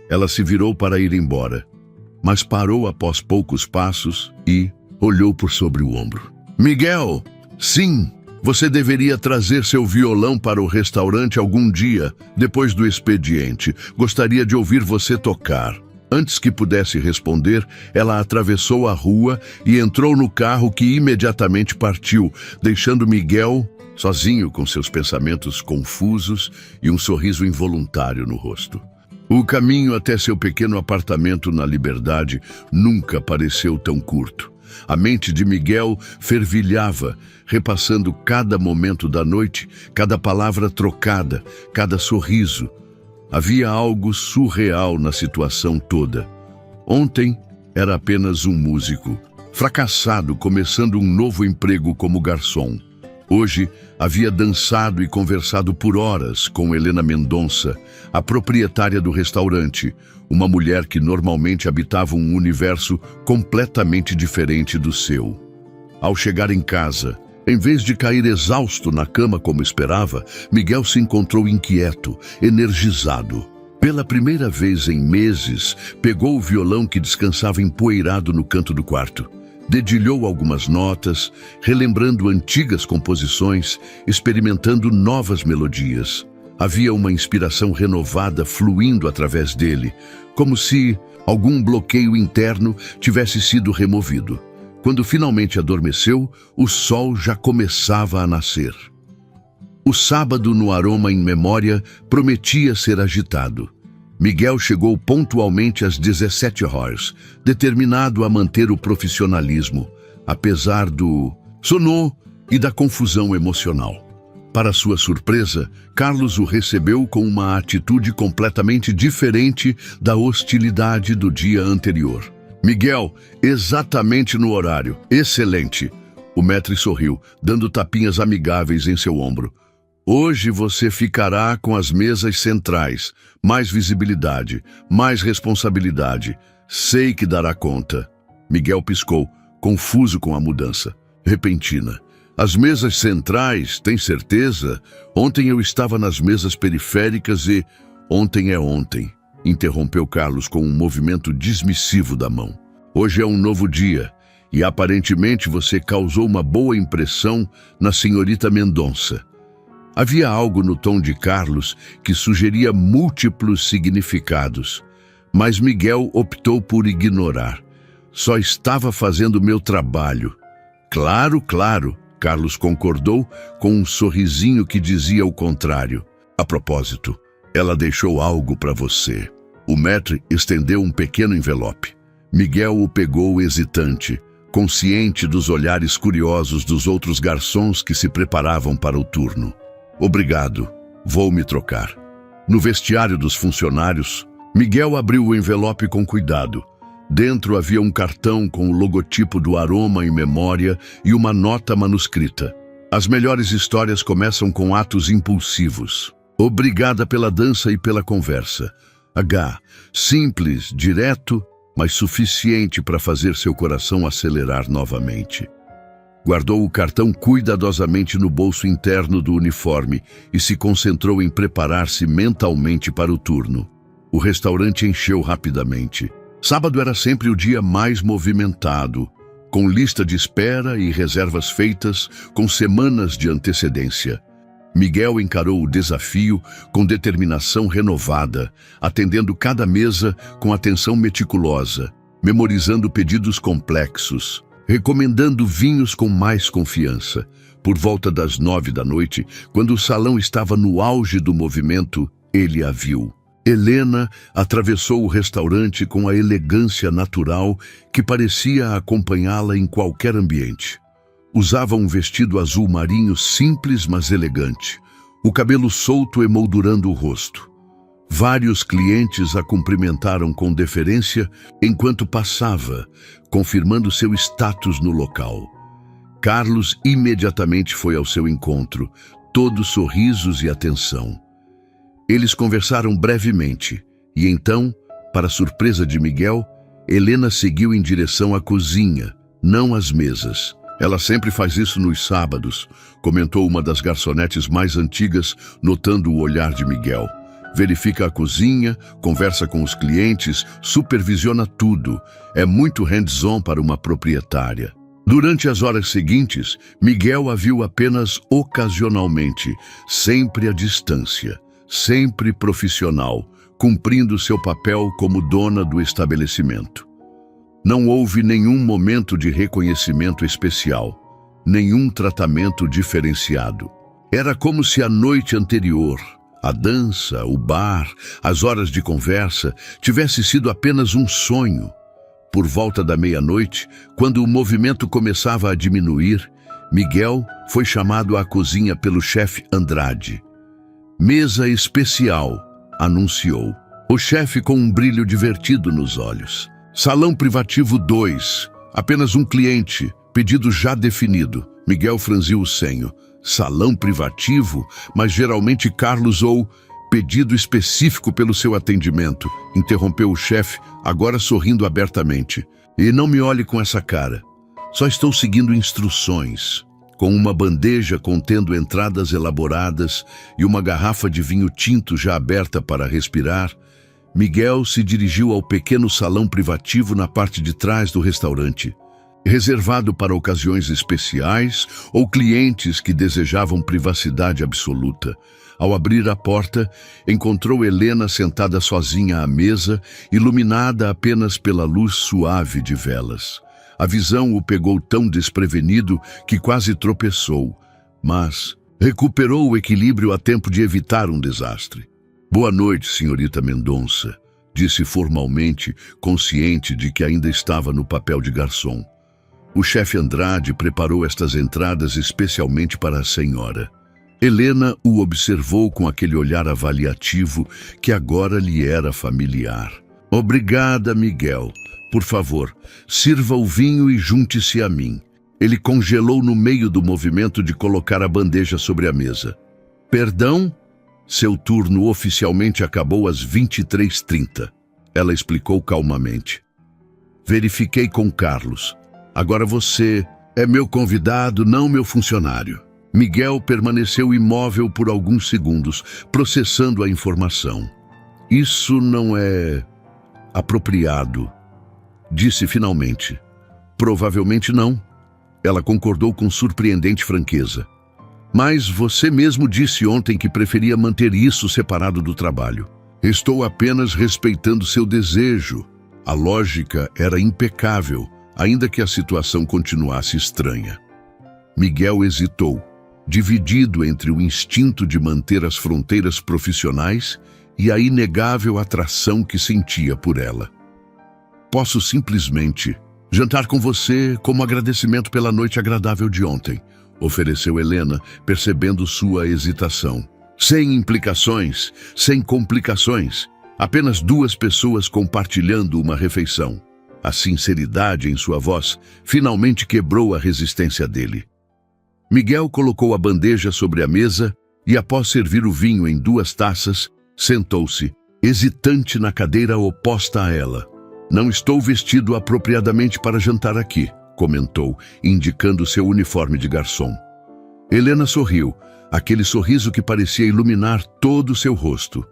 Ela se virou para ir embora, mas parou após poucos passos e olhou por sobre o ombro. Miguel, sim! Você deveria trazer seu violão para o restaurante algum dia, depois do expediente. Gostaria de ouvir você tocar. Antes que pudesse responder, ela atravessou a rua e entrou no carro que imediatamente partiu, deixando Miguel sozinho com seus pensamentos confusos e um sorriso involuntário no rosto. O caminho até seu pequeno apartamento na Liberdade nunca pareceu tão curto. A mente de Miguel fervilhava, repassando cada momento da noite, cada palavra trocada, cada sorriso. Havia algo surreal na situação toda. Ontem era apenas um músico, fracassado, começando um novo emprego como garçom. Hoje havia dançado e conversado por horas com Helena Mendonça, a proprietária do restaurante, uma mulher que normalmente habitava um universo completamente diferente do seu. Ao chegar em casa, em vez de cair exausto na cama como esperava, Miguel se encontrou inquieto, energizado. Pela primeira vez em meses, pegou o violão que descansava empoeirado no canto do quarto. Dedilhou algumas notas, relembrando antigas composições, experimentando novas melodias. Havia uma inspiração renovada fluindo através dele, como se algum bloqueio interno tivesse sido removido. Quando finalmente adormeceu, o sol já começava a nascer. O sábado no Aroma em Memória prometia ser agitado. Miguel chegou pontualmente às 17 horas, determinado a manter o profissionalismo, apesar do... Sonou, e da confusão emocional. Para sua surpresa, Carlos o recebeu com uma atitude completamente diferente da hostilidade do dia anterior. Miguel, exatamente no horário. Excelente. O maître sorriu, dando tapinhas amigáveis em seu ombro. Hoje você ficará com as mesas centrais. Mais visibilidade, mais responsabilidade. Sei que dará conta. Miguel piscou, confuso com a mudança repentina. As mesas centrais, tem certeza? Ontem eu estava nas mesas periféricas e... Ontem é ontem, interrompeu Carlos com um movimento dismissivo da mão. Hoje é um novo dia e aparentemente você causou uma boa impressão na senhorita Mendonça. Havia algo no tom de Carlos que sugeria múltiplos significados, mas Miguel optou por ignorar. Só estava fazendo meu trabalho. Claro, claro. Carlos concordou com um sorrisinho que dizia o contrário. A propósito, ela deixou algo para você. O maître estendeu um pequeno envelope. Miguel o pegou hesitante, consciente dos olhares curiosos dos outros garçons que se preparavam para o turno. Obrigado, vou me trocar. No vestiário dos funcionários, Miguel abriu o envelope com cuidado. Dentro havia um cartão com o logotipo do Aroma em memória e uma nota manuscrita. As melhores histórias começam com atos impulsivos. Obrigada pela dança e pela conversa. H. Simples, direto, mas suficiente para fazer seu coração acelerar novamente. Guardou o cartão cuidadosamente no bolso interno do uniforme e se concentrou em preparar-se mentalmente para o turno. O restaurante encheu rapidamente. Sábado era sempre o dia mais movimentado, com lista de espera e reservas feitas com semanas de antecedência. Miguel encarou o desafio com determinação renovada, atendendo cada mesa com atenção meticulosa, memorizando pedidos complexos, recomendando vinhos com mais confiança. Por volta das 9 da noite, quando o salão estava no auge do movimento, ele a viu. Helena atravessou o restaurante com a elegância natural que parecia acompanhá-la em qualquer ambiente. Usava um vestido azul marinho simples, mas elegante, o cabelo solto emoldurando o rosto. Vários clientes a cumprimentaram com deferência enquanto passava, confirmando seu status no local. Carlos imediatamente foi ao seu encontro, todo sorrisos e atenção. Eles conversaram brevemente, e então, para surpresa de Miguel, Helena seguiu em direção à cozinha, não às mesas. Ela sempre faz isso nos sábados, comentou uma das garçonetes mais antigas, notando o olhar de Miguel. Verifica a cozinha, conversa com os clientes, supervisiona tudo. É muito hands-on para uma proprietária. Durante as horas seguintes, Miguel a viu apenas ocasionalmente, sempre à distância. Sempre profissional, cumprindo seu papel como dona do estabelecimento. Não houve nenhum momento de reconhecimento especial, nenhum tratamento diferenciado. Era como se a noite anterior, a dança, o bar, as horas de conversa, tivesse sido apenas um sonho. Por volta da meia-noite, quando o movimento começava a diminuir, Miguel foi chamado à cozinha pelo chefe Andrade. Mesa especial, anunciou. O chefe com um brilho divertido nos olhos. Salão privativo 2, apenas um cliente, pedido já definido. Miguel franziu o senho. Salão privativo, mas geralmente Carlos ou pedido específico pelo seu atendimento, interrompeu o chefe, agora sorrindo abertamente. E não me olhe com essa cara. Só estou seguindo instruções. Com uma bandeja contendo entradas elaboradas e uma garrafa de vinho tinto já aberta para respirar, Miguel se dirigiu ao pequeno salão privativo na parte de trás do restaurante, reservado para ocasiões especiais ou clientes que desejavam privacidade absoluta. Ao abrir a porta, encontrou Helena sentada sozinha à mesa, iluminada apenas pela luz suave de velas. A visão o pegou tão desprevenido que quase tropeçou, mas recuperou o equilíbrio a tempo de evitar um desastre. Boa noite, senhorita Mendonça, disse formalmente, consciente de que ainda estava no papel de garçom. O chefe Andrade preparou estas entradas especialmente para a senhora. Helena o observou com aquele olhar avaliativo que agora lhe era familiar. Obrigada, Miguel. Por favor, sirva o vinho e junte-se a mim. Ele congelou no meio do movimento de colocar a bandeja sobre a mesa. Perdão? Seu turno oficialmente acabou às 23h30. Ela explicou calmamente. Verifiquei com Carlos. Agora você é meu convidado, não meu funcionário. Miguel permaneceu imóvel por alguns segundos, processando a informação. Isso não é apropriado, disse finalmente. Provavelmente não. Ela concordou com surpreendente franqueza. Mas você mesmo disse ontem que preferia manter isso separado do trabalho. Estou apenas respeitando seu desejo. A lógica era impecável, ainda que a situação continuasse estranha. Miguel hesitou, dividido entre o instinto de manter as fronteiras profissionais e a inegável atração que sentia por ela. Posso simplesmente jantar com você como agradecimento pela noite agradável de ontem, ofereceu Helena, percebendo sua hesitação. Sem implicações, sem complicações, apenas duas pessoas compartilhando uma refeição. A sinceridade em sua voz finalmente quebrou a resistência dele. Miguel colocou a bandeja sobre a mesa e, após servir o vinho em 2 taças, sentou-se, hesitante na cadeira oposta a ela. Não estou vestido apropriadamente para jantar aqui, comentou, indicando seu uniforme de garçom. Helena sorriu, aquele sorriso que parecia iluminar todo o seu rosto.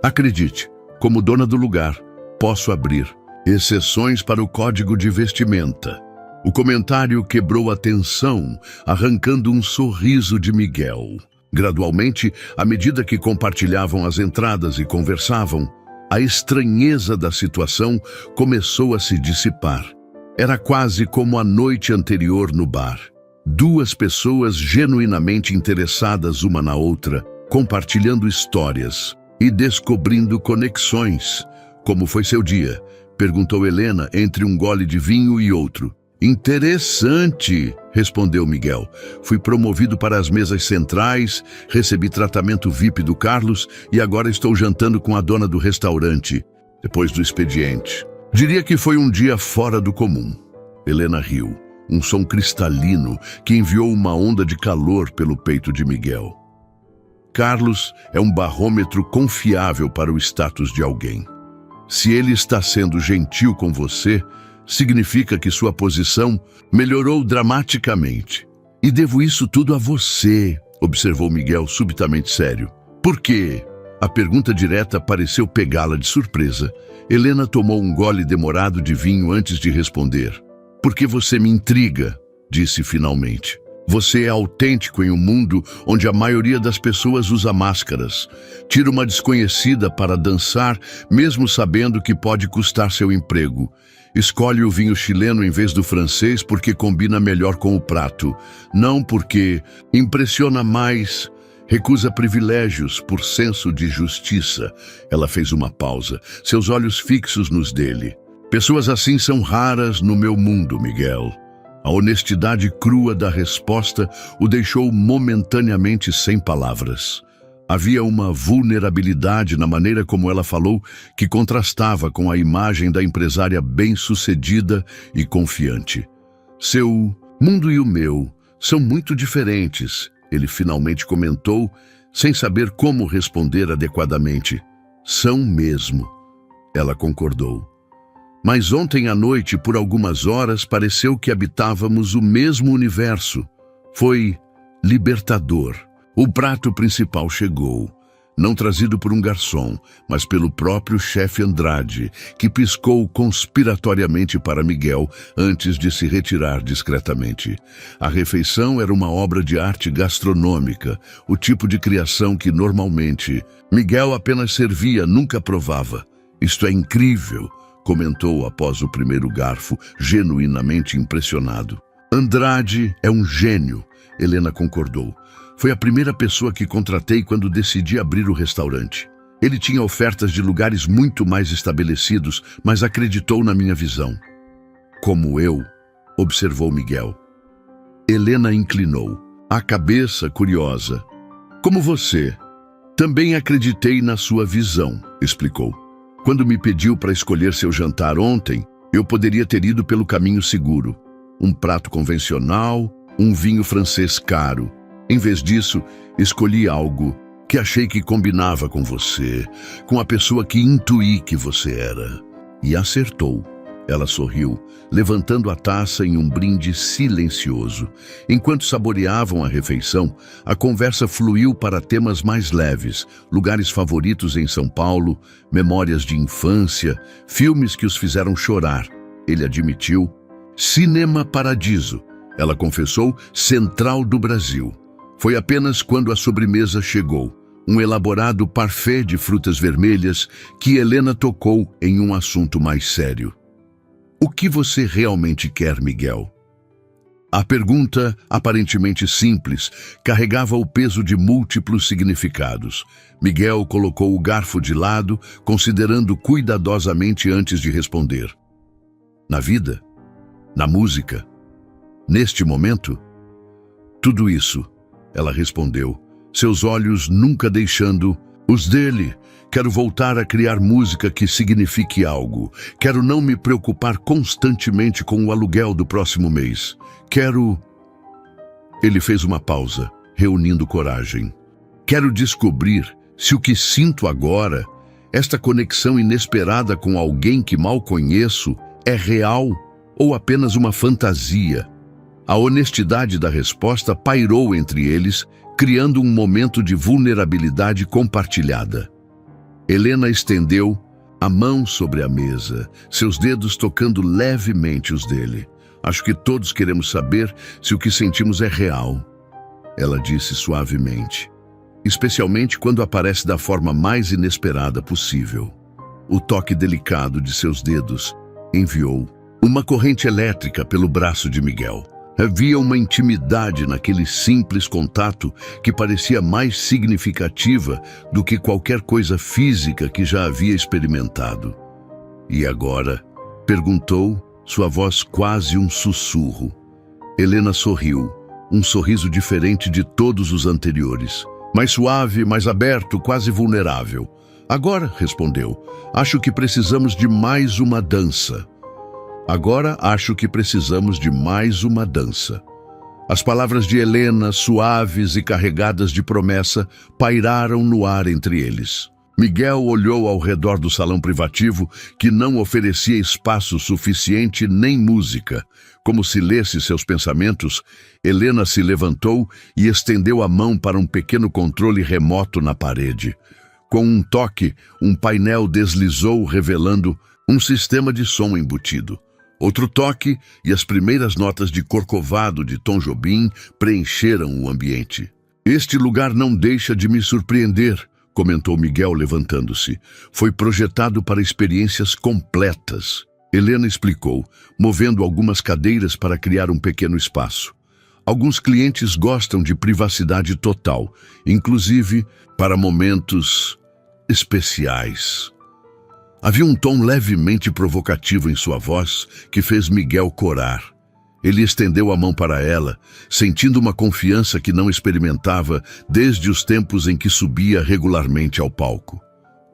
Acredite, como dona do lugar, posso abrir exceções para o código de vestimenta. O comentário quebrou a tensão, arrancando um sorriso de Miguel. Gradualmente, à medida que compartilhavam as entradas e conversavam, a estranheza da situação começou a se dissipar. Era quase como a noite anterior no bar. 2 pessoas genuinamente interessadas uma na outra, compartilhando histórias e descobrindo conexões. Como foi seu dia? Perguntou Helena entre um gole de vinho e outro. Interessante, respondeu Miguel. Fui promovido para as mesas centrais, recebi tratamento VIP do Carlos e agora estou jantando com a dona do restaurante, depois do expediente. Diria que foi um dia fora do comum. Helena riu, um som cristalino que enviou uma onda de calor pelo peito de Miguel. Carlos é um barômetro confiável para o status de alguém. Se ele está sendo gentil com você, significa que sua posição melhorou dramaticamente. E devo isso tudo a você, observou Miguel subitamente sério. Por quê? A pergunta direta pareceu pegá-la de surpresa. Helena tomou um gole demorado de vinho antes de responder. Porque você me intriga, disse finalmente. Você é autêntico em um mundo onde a maioria das pessoas usa máscaras. Tira uma desconhecida para dançar, mesmo sabendo que pode custar seu emprego. Escolhe o vinho chileno em vez do francês porque combina melhor com o prato. Não porque impressiona mais. Recusa privilégios por senso de justiça. Ela fez uma pausa, seus olhos fixos nos dele. Pessoas assim são raras no meu mundo, Miguel. A honestidade crua da resposta o deixou momentaneamente sem palavras. Havia uma vulnerabilidade na maneira como ela falou que contrastava com a imagem da empresária bem-sucedida e confiante. Seu mundo e o meu são muito diferentes, ele finalmente comentou, sem saber como responder adequadamente. São mesmo. Ela concordou. Mas ontem à noite, por algumas horas, pareceu que habitávamos o mesmo universo. Foi libertador. O prato principal chegou, não trazido por um garçom, mas pelo próprio chefe Andrade, que piscou conspiratoriamente para Miguel antes de se retirar discretamente. A refeição era uma obra de arte gastronômica, o tipo de criação que normalmente Miguel apenas servia, nunca provava. Isto é incrível, comentou após o primeiro garfo, genuinamente impressionado. Andrade é um gênio, Helena concordou. Foi a primeira pessoa que contratei quando decidi abrir o restaurante. Ele tinha ofertas de lugares muito mais estabelecidos, mas acreditou na minha visão. Como eu, observou Miguel. Helena inclinou a cabeça, curiosa. Como você, também acreditei na sua visão, explicou. Quando me pediu para escolher seu jantar ontem, eu poderia ter ido pelo caminho seguro. Um prato convencional, um vinho francês caro. Em vez disso, escolhi algo que achei que combinava com você, com a pessoa que intuí que você era. E acertou. Ela sorriu, levantando a taça em um brinde silencioso. Enquanto saboreavam a refeição, a conversa fluiu para temas mais leves, lugares favoritos em São Paulo, memórias de infância, filmes que os fizeram chorar. Ele admitiu. Cinema Paradiso, ela confessou, central do Brasil. Foi apenas quando a sobremesa chegou, um elaborado parfait de frutas vermelhas, que Helena tocou em um assunto mais sério. O que você realmente quer, Miguel? A pergunta, aparentemente simples, carregava o peso de múltiplos significados. Miguel colocou o garfo de lado, considerando cuidadosamente antes de responder. Na vida? Na música? Neste momento? Tudo isso, ela respondeu, seus olhos nunca deixando os dele. Quero voltar a criar música que signifique algo. Quero não me preocupar constantemente com o aluguel do próximo mês. Quero... Ele fez uma pausa, reunindo coragem. Quero descobrir se o que sinto agora, esta conexão inesperada com alguém que mal conheço, é real ou apenas uma fantasia. A honestidade da resposta pairou entre eles, criando um momento de vulnerabilidade compartilhada. Helena estendeu a mão sobre a mesa, seus dedos tocando levemente os dele. Acho que todos queremos saber se o que sentimos é real, ela disse suavemente, especialmente quando aparece da forma mais inesperada possível. O toque delicado de seus dedos enviou uma corrente elétrica pelo braço de Miguel. Havia uma intimidade naquele simples contato que parecia mais significativa do que qualquer coisa física que já havia experimentado. E agora? Perguntou, sua voz quase um sussurro. Helena sorriu, um sorriso diferente de todos os anteriores. Mais suave, mais aberto, quase vulnerável. Agora, respondeu, acho que precisamos de mais uma dança. Agora acho que precisamos de mais uma dança. As palavras de Helena, suaves e carregadas de promessa, pairaram no ar entre eles. Miguel olhou ao redor do salão privativo, que não oferecia espaço suficiente nem música. Como se lesse seus pensamentos, Helena se levantou e estendeu a mão para um pequeno controle remoto na parede. Com um toque, um painel deslizou, revelando um sistema de som embutido. Outro toque e as primeiras notas de Corcovado de Tom Jobim preencheram o ambiente. Este lugar não deixa de me surpreender, comentou Miguel levantando-se. Foi projetado para experiências completas. Helena explicou, movendo algumas cadeiras para criar um pequeno espaço. Alguns clientes gostam de privacidade total, inclusive para momentos especiais. Havia um tom levemente provocativo em sua voz que fez Miguel corar. Ele estendeu a mão para ela, sentindo uma confiança que não experimentava desde os tempos em que subia regularmente ao palco.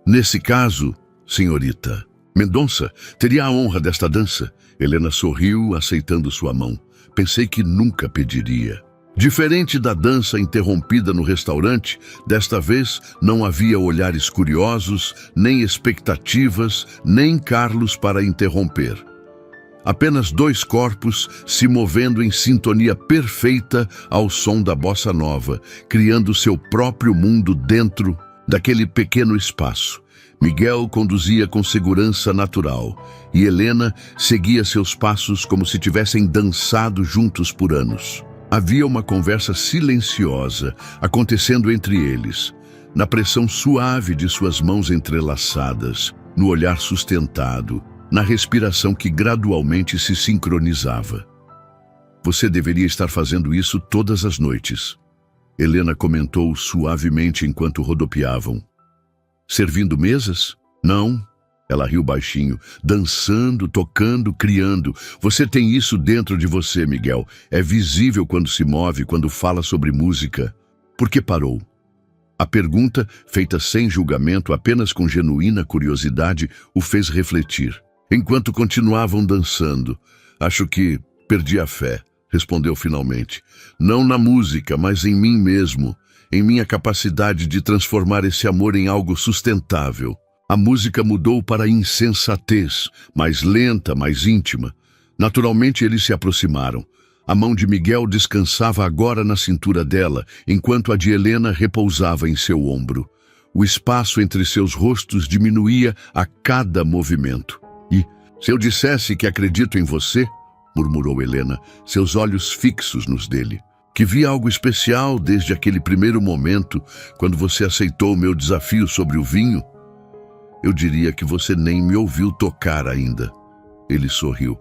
Nesse caso, senhorita Mendonça, teria a honra desta dança. Helena sorriu, aceitando sua mão. Pensei que nunca pediria. Diferente da dança interrompida no restaurante, desta vez não havia olhares curiosos, nem expectativas, nem Carlos para interromper. Apenas dois corpos se movendo em sintonia perfeita ao som da bossa nova, criando seu próprio mundo dentro daquele pequeno espaço. Miguel conduzia com segurança natural e Helena seguia seus passos como se tivessem dançado juntos por anos. Havia uma conversa silenciosa acontecendo entre eles, na pressão suave de suas mãos entrelaçadas, no olhar sustentado, na respiração que gradualmente se sincronizava. Você deveria estar fazendo isso todas as noites, Helena comentou suavemente enquanto rodopiavam. Servindo mesas? Não, Ela riu baixinho. Dançando, tocando, criando. Você tem isso dentro de você, Miguel. É visível quando se move, quando fala sobre música. Por que parou? A pergunta, feita sem julgamento, apenas com genuína curiosidade, o fez refletir. Enquanto continuavam dançando, acho que perdi a fé, respondeu finalmente. Não na música, mas em mim mesmo, em minha capacidade de transformar esse amor em algo sustentável. A música mudou para a insensatez, mais lenta, mais íntima. Naturalmente eles se aproximaram. A mão de Miguel descansava agora na cintura dela, enquanto a de Helena repousava em seu ombro. O espaço entre seus rostos diminuía a cada movimento. E, se eu dissesse que acredito em você, murmurou Helena, seus olhos fixos nos dele, que vi algo especial desde aquele primeiro momento, quando você aceitou o meu desafio sobre o vinho, eu diria que você nem me ouviu tocar ainda. Ele sorriu,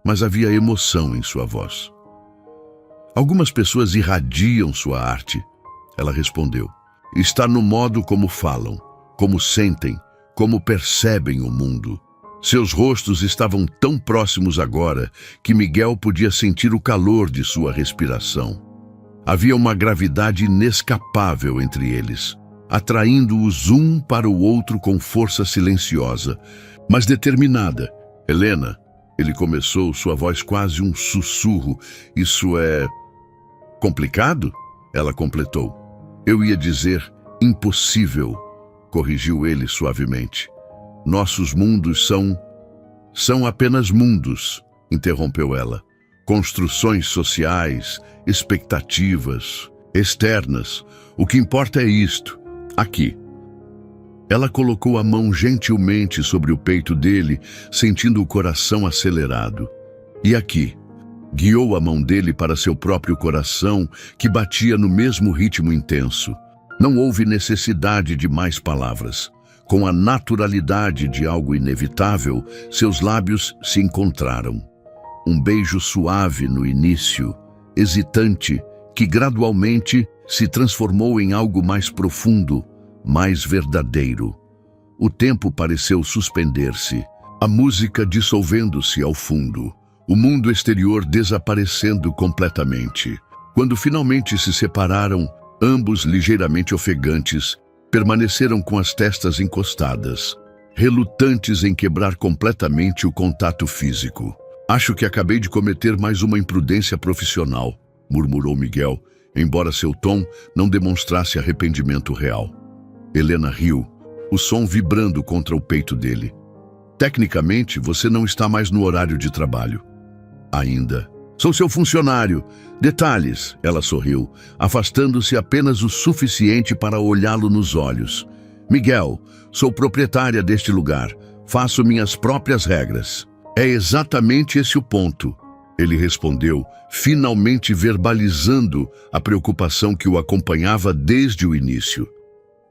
mas havia emoção em sua voz. Algumas pessoas irradiam sua arte. Ela respondeu. Está no modo como falam, como sentem, como percebem o mundo. Seus rostos estavam tão próximos agora que Miguel podia sentir o calor de sua respiração. Havia uma gravidade inescapável entre eles, atraindo-os um para o outro com força silenciosa, mas determinada. Helena, ele começou, sua voz quase um sussurro. Isso é complicado? Ela completou. Eu ia dizer impossível, corrigiu ele suavemente. Nossos mundos são apenas mundos, interrompeu ela. Construções sociais, expectativas, externas. O que importa é isto, aqui. Ela colocou a mão gentilmente sobre o peito dele, sentindo o coração acelerado. E aqui. Guiou a mão dele para seu próprio coração, que batia no mesmo ritmo intenso. Não houve necessidade de mais palavras. Com a naturalidade de algo inevitável, seus lábios se encontraram. Um beijo suave no início, hesitante, que gradualmente se transformou em algo mais profundo, mais verdadeiro. O tempo pareceu suspender-se, a música dissolvendo-se ao fundo. O mundo exterior desaparecendo completamente. Quando finalmente se separaram, ambos ligeiramente ofegantes, permaneceram com as testas encostadas, relutantes em quebrar completamente o contato físico. Acho que acabei de cometer mais uma imprudência profissional, murmurou Miguel, embora seu tom não demonstrasse arrependimento real. Helena riu, o som vibrando contra o peito dele. Tecnicamente, você não está mais no horário de trabalho. Ainda. Sou seu funcionário. Detalhes, ela sorriu, afastando-se apenas o suficiente para olhá-lo nos olhos. Miguel, sou proprietária deste lugar. Faço minhas próprias regras. É exatamente esse o ponto. Ele respondeu, finalmente verbalizando a preocupação que o acompanhava desde o início.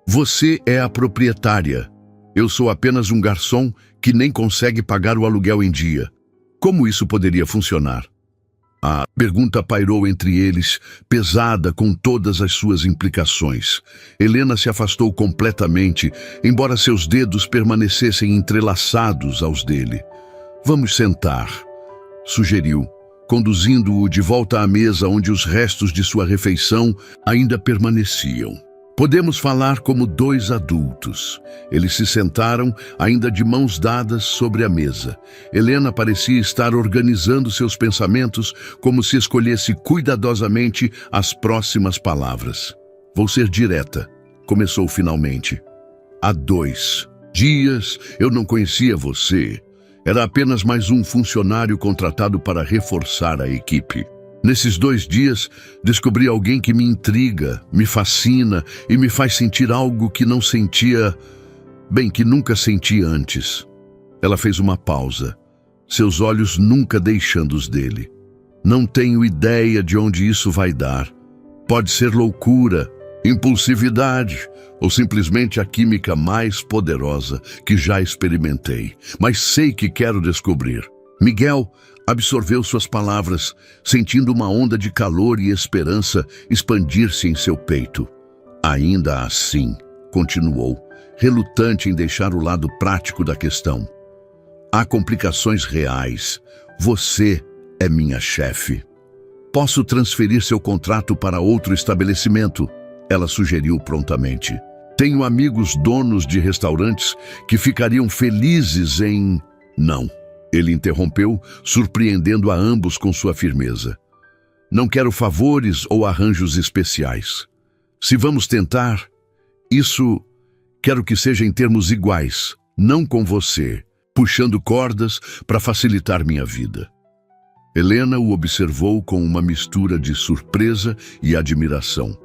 Você é a proprietária. Eu sou apenas um garçom que nem consegue pagar o aluguel em dia. Como isso poderia funcionar? A pergunta pairou entre eles, pesada com todas as suas implicações. Helena se afastou completamente, embora seus dedos permanecessem entrelaçados aos dele. Vamos sentar, sugeriu, conduzindo-o de volta à mesa onde os restos de sua refeição ainda permaneciam. Podemos falar como dois adultos. Eles se sentaram, ainda de mãos dadas, sobre a mesa. Helena parecia estar organizando seus pensamentos como se escolhesse cuidadosamente as próximas palavras. Vou ser direta, começou finalmente. Há 2 dias eu não conhecia você. Era apenas mais um funcionário contratado para reforçar a equipe. Nesses 2 dias, descobri alguém que me intriga, me fascina e me faz sentir algo que não sentia, que nunca senti antes. Ela fez uma pausa, seus olhos nunca deixando os dele. Não tenho ideia de onde isso vai dar. Pode ser loucura, impulsividade ou simplesmente a química mais poderosa que já experimentei. Mas sei que quero descobrir. Miguel absorveu suas palavras, sentindo uma onda de calor e esperança expandir-se em seu peito. Ainda assim, continuou, relutante em deixar o lado prático da questão. Há complicações reais. Você é minha chefe. Posso transferir seu contrato para outro estabelecimento, ela sugeriu prontamente. Tenho amigos donos de restaurantes que ficariam felizes em... Não, ele interrompeu, surpreendendo a ambos com sua firmeza. Não quero favores ou arranjos especiais. Se vamos tentar, isso quero que seja em termos iguais, não com você, puxando cordas para facilitar minha vida. Helena o observou com uma mistura de surpresa e admiração.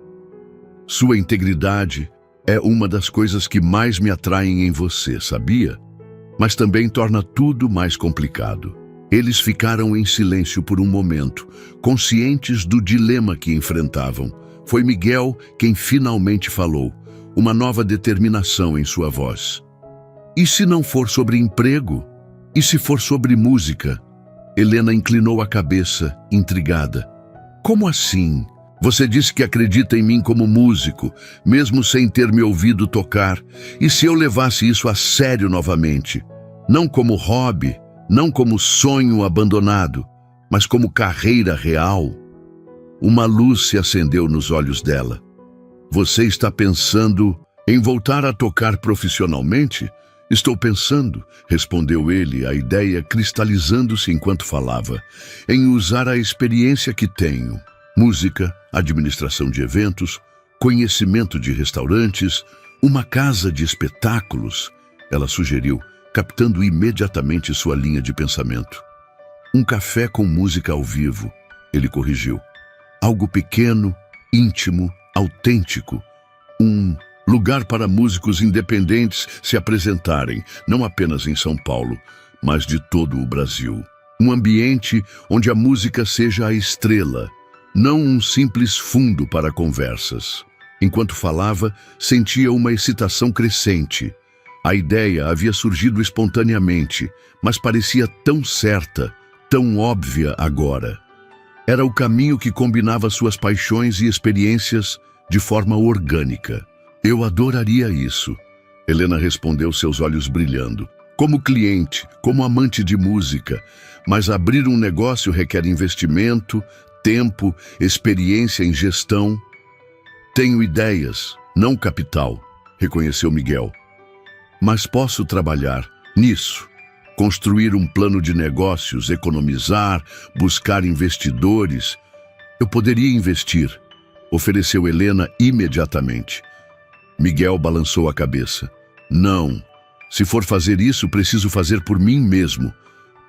Sua integridade é uma das coisas que mais me atraem em você, sabia? Mas também torna tudo mais complicado. Eles ficaram em silêncio por um momento, conscientes do dilema que enfrentavam. Foi Miguel quem finalmente falou, uma nova determinação em sua voz. E se não for sobre emprego? E se for sobre música? Helena inclinou a cabeça, intrigada. Como assim? Você disse que acredita em mim como músico, mesmo sem ter me ouvido tocar. E se eu levasse isso a sério novamente? Não como hobby, não como sonho abandonado, mas como carreira real? Uma luz se acendeu nos olhos dela. Você está pensando em voltar a tocar profissionalmente? Estou pensando, respondeu ele, a ideia cristalizando-se enquanto falava, em usar a experiência que tenho. Música, administração de eventos, conhecimento de restaurantes, uma casa de espetáculos, ela sugeriu, captando imediatamente sua linha de pensamento. Um café com música ao vivo, ele corrigiu. Algo pequeno, íntimo, autêntico. Um lugar para músicos independentes se apresentarem, não apenas em São Paulo, mas de todo o Brasil. Um ambiente onde a música seja a estrela, não um simples fundo para conversas. Enquanto falava, sentia uma excitação crescente. A ideia havia surgido espontaneamente, mas parecia tão certa, tão óbvia agora. Era o caminho que combinava suas paixões e experiências de forma orgânica. Eu adoraria isso, Helena respondeu, seus olhos brilhando. Como cliente, como amante de música, mas abrir um negócio requer investimento, tempo, experiência em gestão. Tenho ideias, não capital, reconheceu Miguel. Mas posso trabalhar nisso, construir um plano de negócios, economizar, buscar investidores. Eu poderia investir, ofereceu Helena imediatamente. Miguel balançou a cabeça. Não, se for fazer isso, preciso fazer por mim mesmo.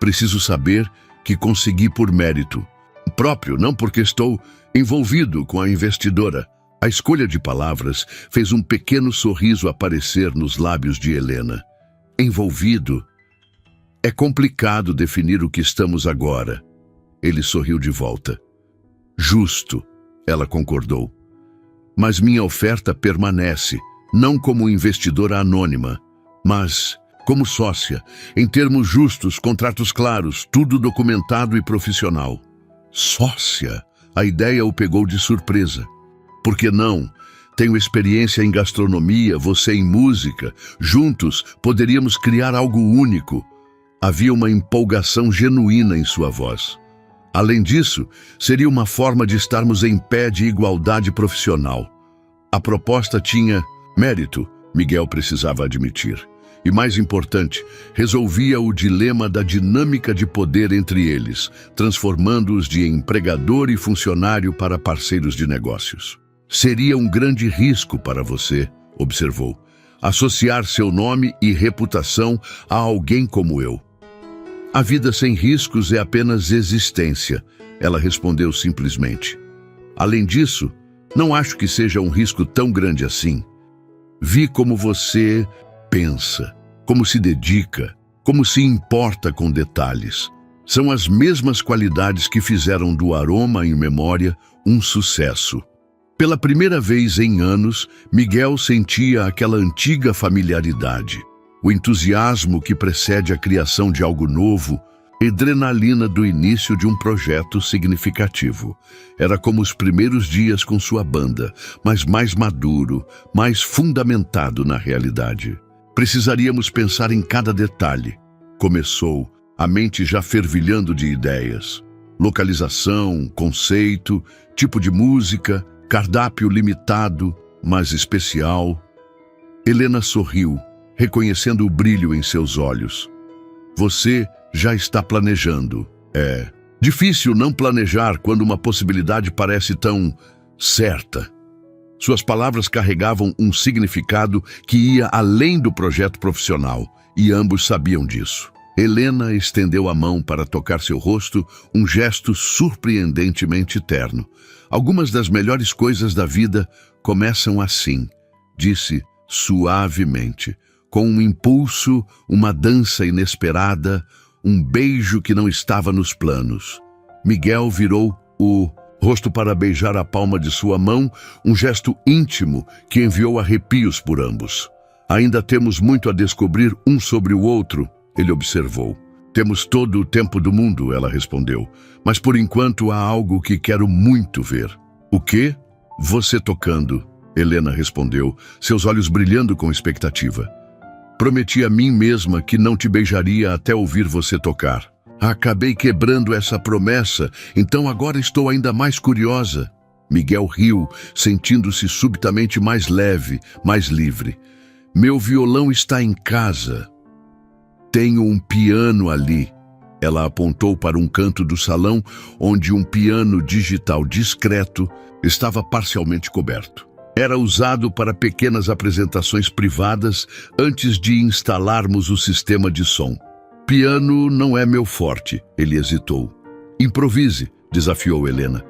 Preciso saber que consegui por mérito próprio, não porque estou envolvido com a investidora. A escolha de palavras fez um pequeno sorriso aparecer nos lábios de Helena. Envolvido? É complicado definir o que estamos agora. Ele sorriu de volta. Justo, ela concordou. Mas minha oferta permanece, não como investidora anônima, mas como sócia, em termos justos, contratos claros, tudo documentado e profissional. Sócia? A ideia o pegou de surpresa. Por que não? Tenho experiência em gastronomia, você em música. Juntos poderíamos criar algo único. Havia uma empolgação genuína em sua voz. Além disso, seria uma forma de estarmos em pé de igualdade profissional. A proposta tinha mérito, Miguel precisava admitir. E mais importante, resolvia o dilema da dinâmica de poder entre eles, transformando-os de empregador e funcionário para parceiros de negócios. Seria um grande risco para você, observou, associar seu nome e reputação a alguém como eu. A vida sem riscos é apenas existência, ela respondeu simplesmente. Além disso, não acho que seja um risco tão grande assim. Vi como você pensa, como se dedica, como se importa com detalhes. São as mesmas qualidades que fizeram do Aroma em Memória um sucesso. Pela primeira vez em anos, Miguel sentia aquela antiga familiaridade. O entusiasmo que precede a criação de algo novo, Adrenalina do início de um projeto significativo. Era como os primeiros dias com sua banda, mas mais maduro, mais fundamentado na realidade. Precisaríamos pensar em cada detalhe. Começou, a mente já fervilhando de ideias. Localização, conceito, tipo de música, cardápio limitado, mas especial. Helena sorriu, reconhecendo o brilho em seus olhos. Você já está planejando. É difícil não planejar quando uma possibilidade parece tão certa. Suas palavras carregavam um significado que ia além do projeto profissional, e ambos sabiam disso. Helena estendeu a mão para tocar seu rosto, um gesto surpreendentemente terno. Algumas das melhores coisas da vida começam assim, disse suavemente, com um impulso, uma dança inesperada, um beijo que não estava nos planos. Miguel virou o rosto para beijar a palma de sua mão, um gesto íntimo que enviou arrepios por ambos. Ainda temos muito a descobrir um sobre o outro, ele observou. Temos todo o tempo do mundo, ela respondeu. Mas por enquanto há algo que quero muito ver. O quê? Você tocando, Helena respondeu, seus olhos brilhando com expectativa. Prometi a mim mesma que não te beijaria até ouvir você tocar. Acabei quebrando essa promessa, então agora estou ainda mais curiosa. Miguel riu, sentindo-se subitamente mais leve, mais livre. Meu violão está em casa. Tenho um piano ali. Ela apontou para um canto do salão, onde um piano digital discreto estava parcialmente coberto. Era usado para pequenas apresentações privadas antes de instalarmos o sistema de som. Piano não é meu forte, ele hesitou. Improvise, desafiou Helena.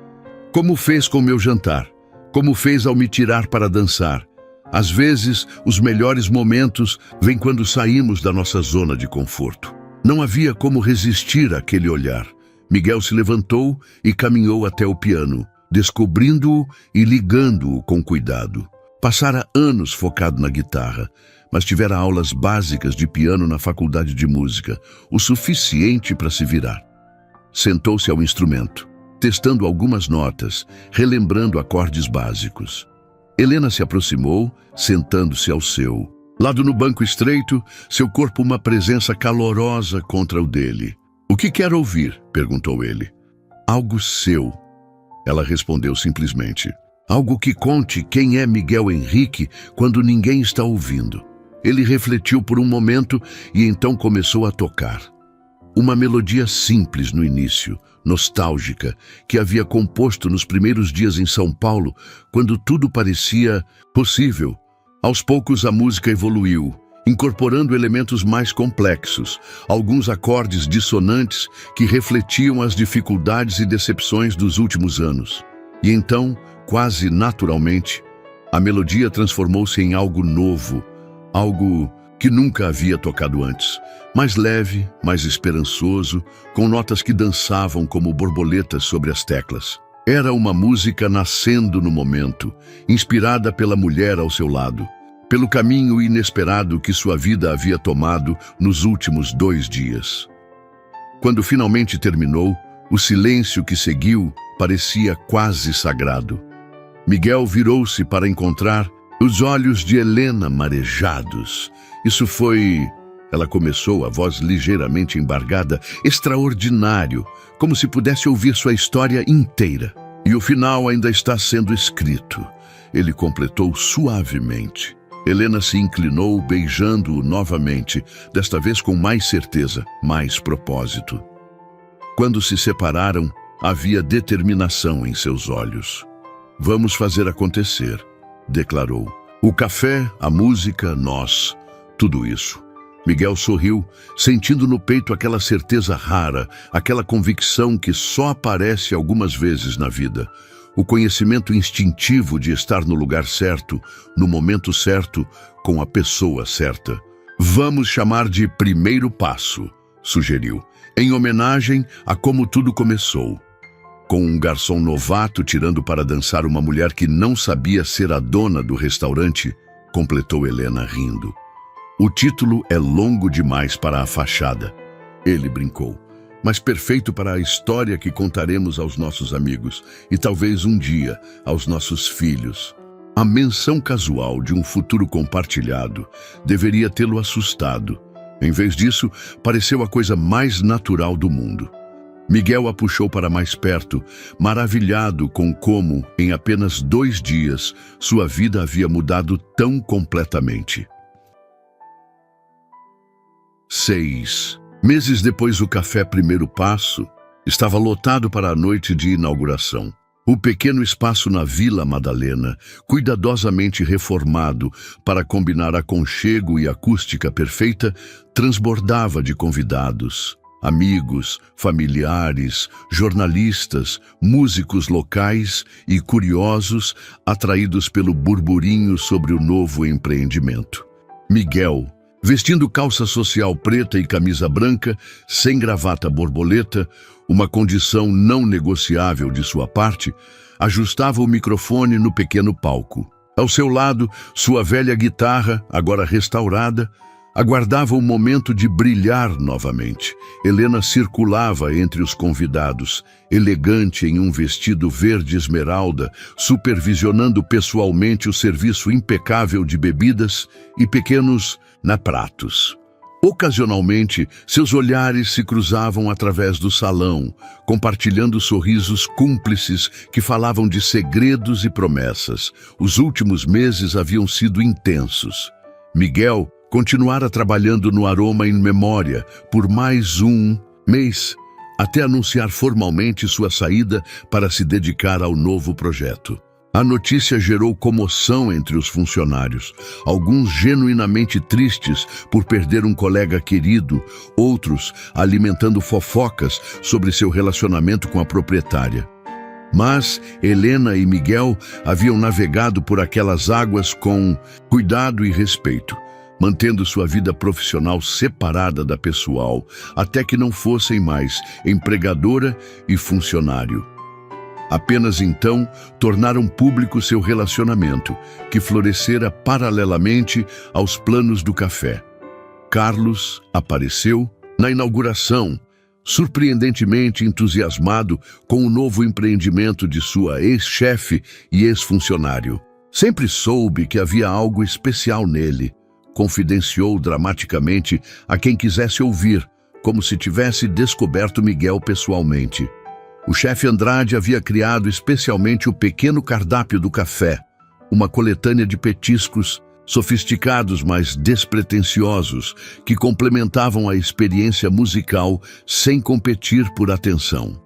Como fez com meu jantar? Como fez ao me tirar para dançar? Às vezes, os melhores momentos vêm quando saímos da nossa zona de conforto. Não havia como resistir àquele olhar. Miguel se levantou e caminhou até o piano, descobrindo-o e ligando-o com cuidado. Passara anos focado na guitarra, mas tivera aulas básicas de piano na faculdade de música, o suficiente para se virar. Sentou-se ao instrumento, testando algumas notas, relembrando acordes básicos. Helena se aproximou, sentando-se ao seu lado no banco estreito, seu corpo uma presença calorosa contra o dele. O que quer ouvir? Perguntou ele. Algo seu. Ela respondeu simplesmente. Algo que conte quem é Miguel Henrique quando ninguém está ouvindo. Ele refletiu por um momento e então começou a tocar. Uma melodia simples no início, nostálgica, que havia composto nos primeiros dias em São Paulo, quando tudo parecia possível. Aos poucos a música evoluiu, incorporando elementos mais complexos, alguns acordes dissonantes que refletiam as dificuldades e decepções dos últimos anos. E então, quase naturalmente, a melodia transformou-se em algo novo, algo que nunca havia tocado antes, mais leve, mais esperançoso, com notas que dançavam como borboletas sobre as teclas. Era uma música nascendo no momento, inspirada pela mulher ao seu lado, pelo caminho inesperado que sua vida havia tomado nos últimos 2 dias. Quando finalmente terminou, o silêncio que seguiu parecia quase sagrado. Miguel virou-se para encontrar os olhos de Helena marejados. Isso foi... Ela começou, a voz ligeiramente embargada, extraordinário, como se pudesse ouvir sua história inteira. E o final ainda está sendo escrito. Ele completou suavemente. Helena se inclinou, beijando-o novamente, desta vez com mais certeza, mais propósito. Quando se separaram, havia determinação em seus olhos. Vamos fazer acontecer, declarou. O café, a música, nós, tudo isso. Miguel sorriu, sentindo no peito aquela certeza rara, aquela convicção que só aparece algumas vezes na vida. O conhecimento instintivo de estar no lugar certo, no momento certo, com a pessoa certa. Vamos chamar de primeiro passo, sugeriu, em homenagem a como tudo começou. Com um garçom novato tirando para dançar uma mulher que não sabia ser a dona do restaurante, completou Helena rindo. O título é longo demais para a fachada. Ele brincou. mas perfeito para a história que contaremos aos nossos amigos e talvez um dia aos nossos filhos. A menção casual de um futuro compartilhado deveria tê-lo assustado. Em vez disso, pareceu a coisa mais natural do mundo. Miguel a puxou para mais perto, maravilhado com como, em apenas 2 dias, sua vida havia mudado tão completamente. 6 meses depois do café Primeiro Passo, estava lotado para a noite de inauguração. O pequeno espaço na Vila Madalena, cuidadosamente reformado para combinar aconchego e acústica perfeita, transbordava de convidados. Amigos, familiares, jornalistas, músicos locais e curiosos atraídos pelo burburinho sobre o novo empreendimento. Miguel, vestindo calça social preta e camisa branca, sem gravata borboleta, uma condição não negociável de sua parte, ajustava o microfone no pequeno palco. Ao seu lado, sua velha guitarra, agora restaurada, aguardava o momento de brilhar novamente. Helena circulava entre os convidados, elegante em um vestido verde esmeralda, supervisionando pessoalmente o serviço impecável de bebidas e pequenos pratos. Ocasionalmente, seus olhares se cruzavam através do salão, compartilhando sorrisos cúmplices que falavam de segredos e promessas. Os últimos meses haviam sido intensos. Miguel continuara trabalhando no Aroma in Memória por mais um mês, até anunciar formalmente sua saída para se dedicar ao novo projeto. A notícia gerou comoção entre os funcionários, alguns genuinamente tristes por perder um colega querido, outros alimentando fofocas sobre seu relacionamento com a proprietária. Mas Helena e Miguel haviam navegado por aquelas águas com cuidado e respeito, mantendo sua vida profissional separada da pessoal, até que não fossem mais empregadora e funcionário. Apenas então tornaram público seu relacionamento, que florescera paralelamente aos planos do café. Carlos apareceu na inauguração, surpreendentemente entusiasmado com o novo empreendimento de sua ex-chefe e ex-funcionário. Sempre soube que havia algo especial nele, confidenciou dramaticamente a quem quisesse ouvir, como se tivesse descoberto Miguel pessoalmente. O chefe Andrade havia criado especialmente o pequeno cardápio do café, uma coletânea de petiscos sofisticados, mas despretensiosos, que complementavam a experiência musical sem competir por atenção.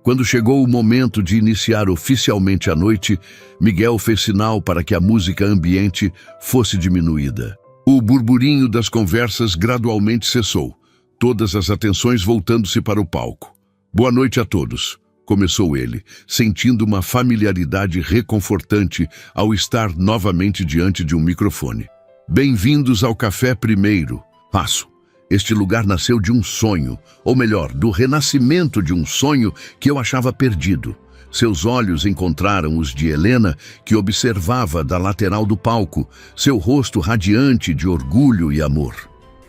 Quando chegou o momento de iniciar oficialmente a noite, Miguel fez sinal para que a música ambiente fosse diminuída. O burburinho das conversas gradualmente cessou, todas as atenções voltando-se para o palco. Boa noite a todos, começou ele, sentindo uma familiaridade reconfortante ao estar novamente diante de um microfone. Bem-vindos ao Café Primeiro Passo. Este lugar nasceu de um sonho, ou melhor, do renascimento de um sonho que eu achava perdido. Seus olhos encontraram os de Helena, que observava da lateral do palco, seu rosto radiante de orgulho e amor.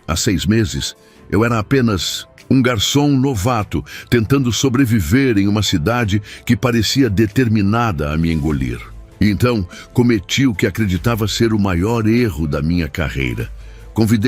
Há 6 meses, eu era apenas um garçom novato, tentando sobreviver em uma cidade que parecia determinada a me engolir. E então, cometi o que acreditava ser o maior erro da minha carreira. Convidei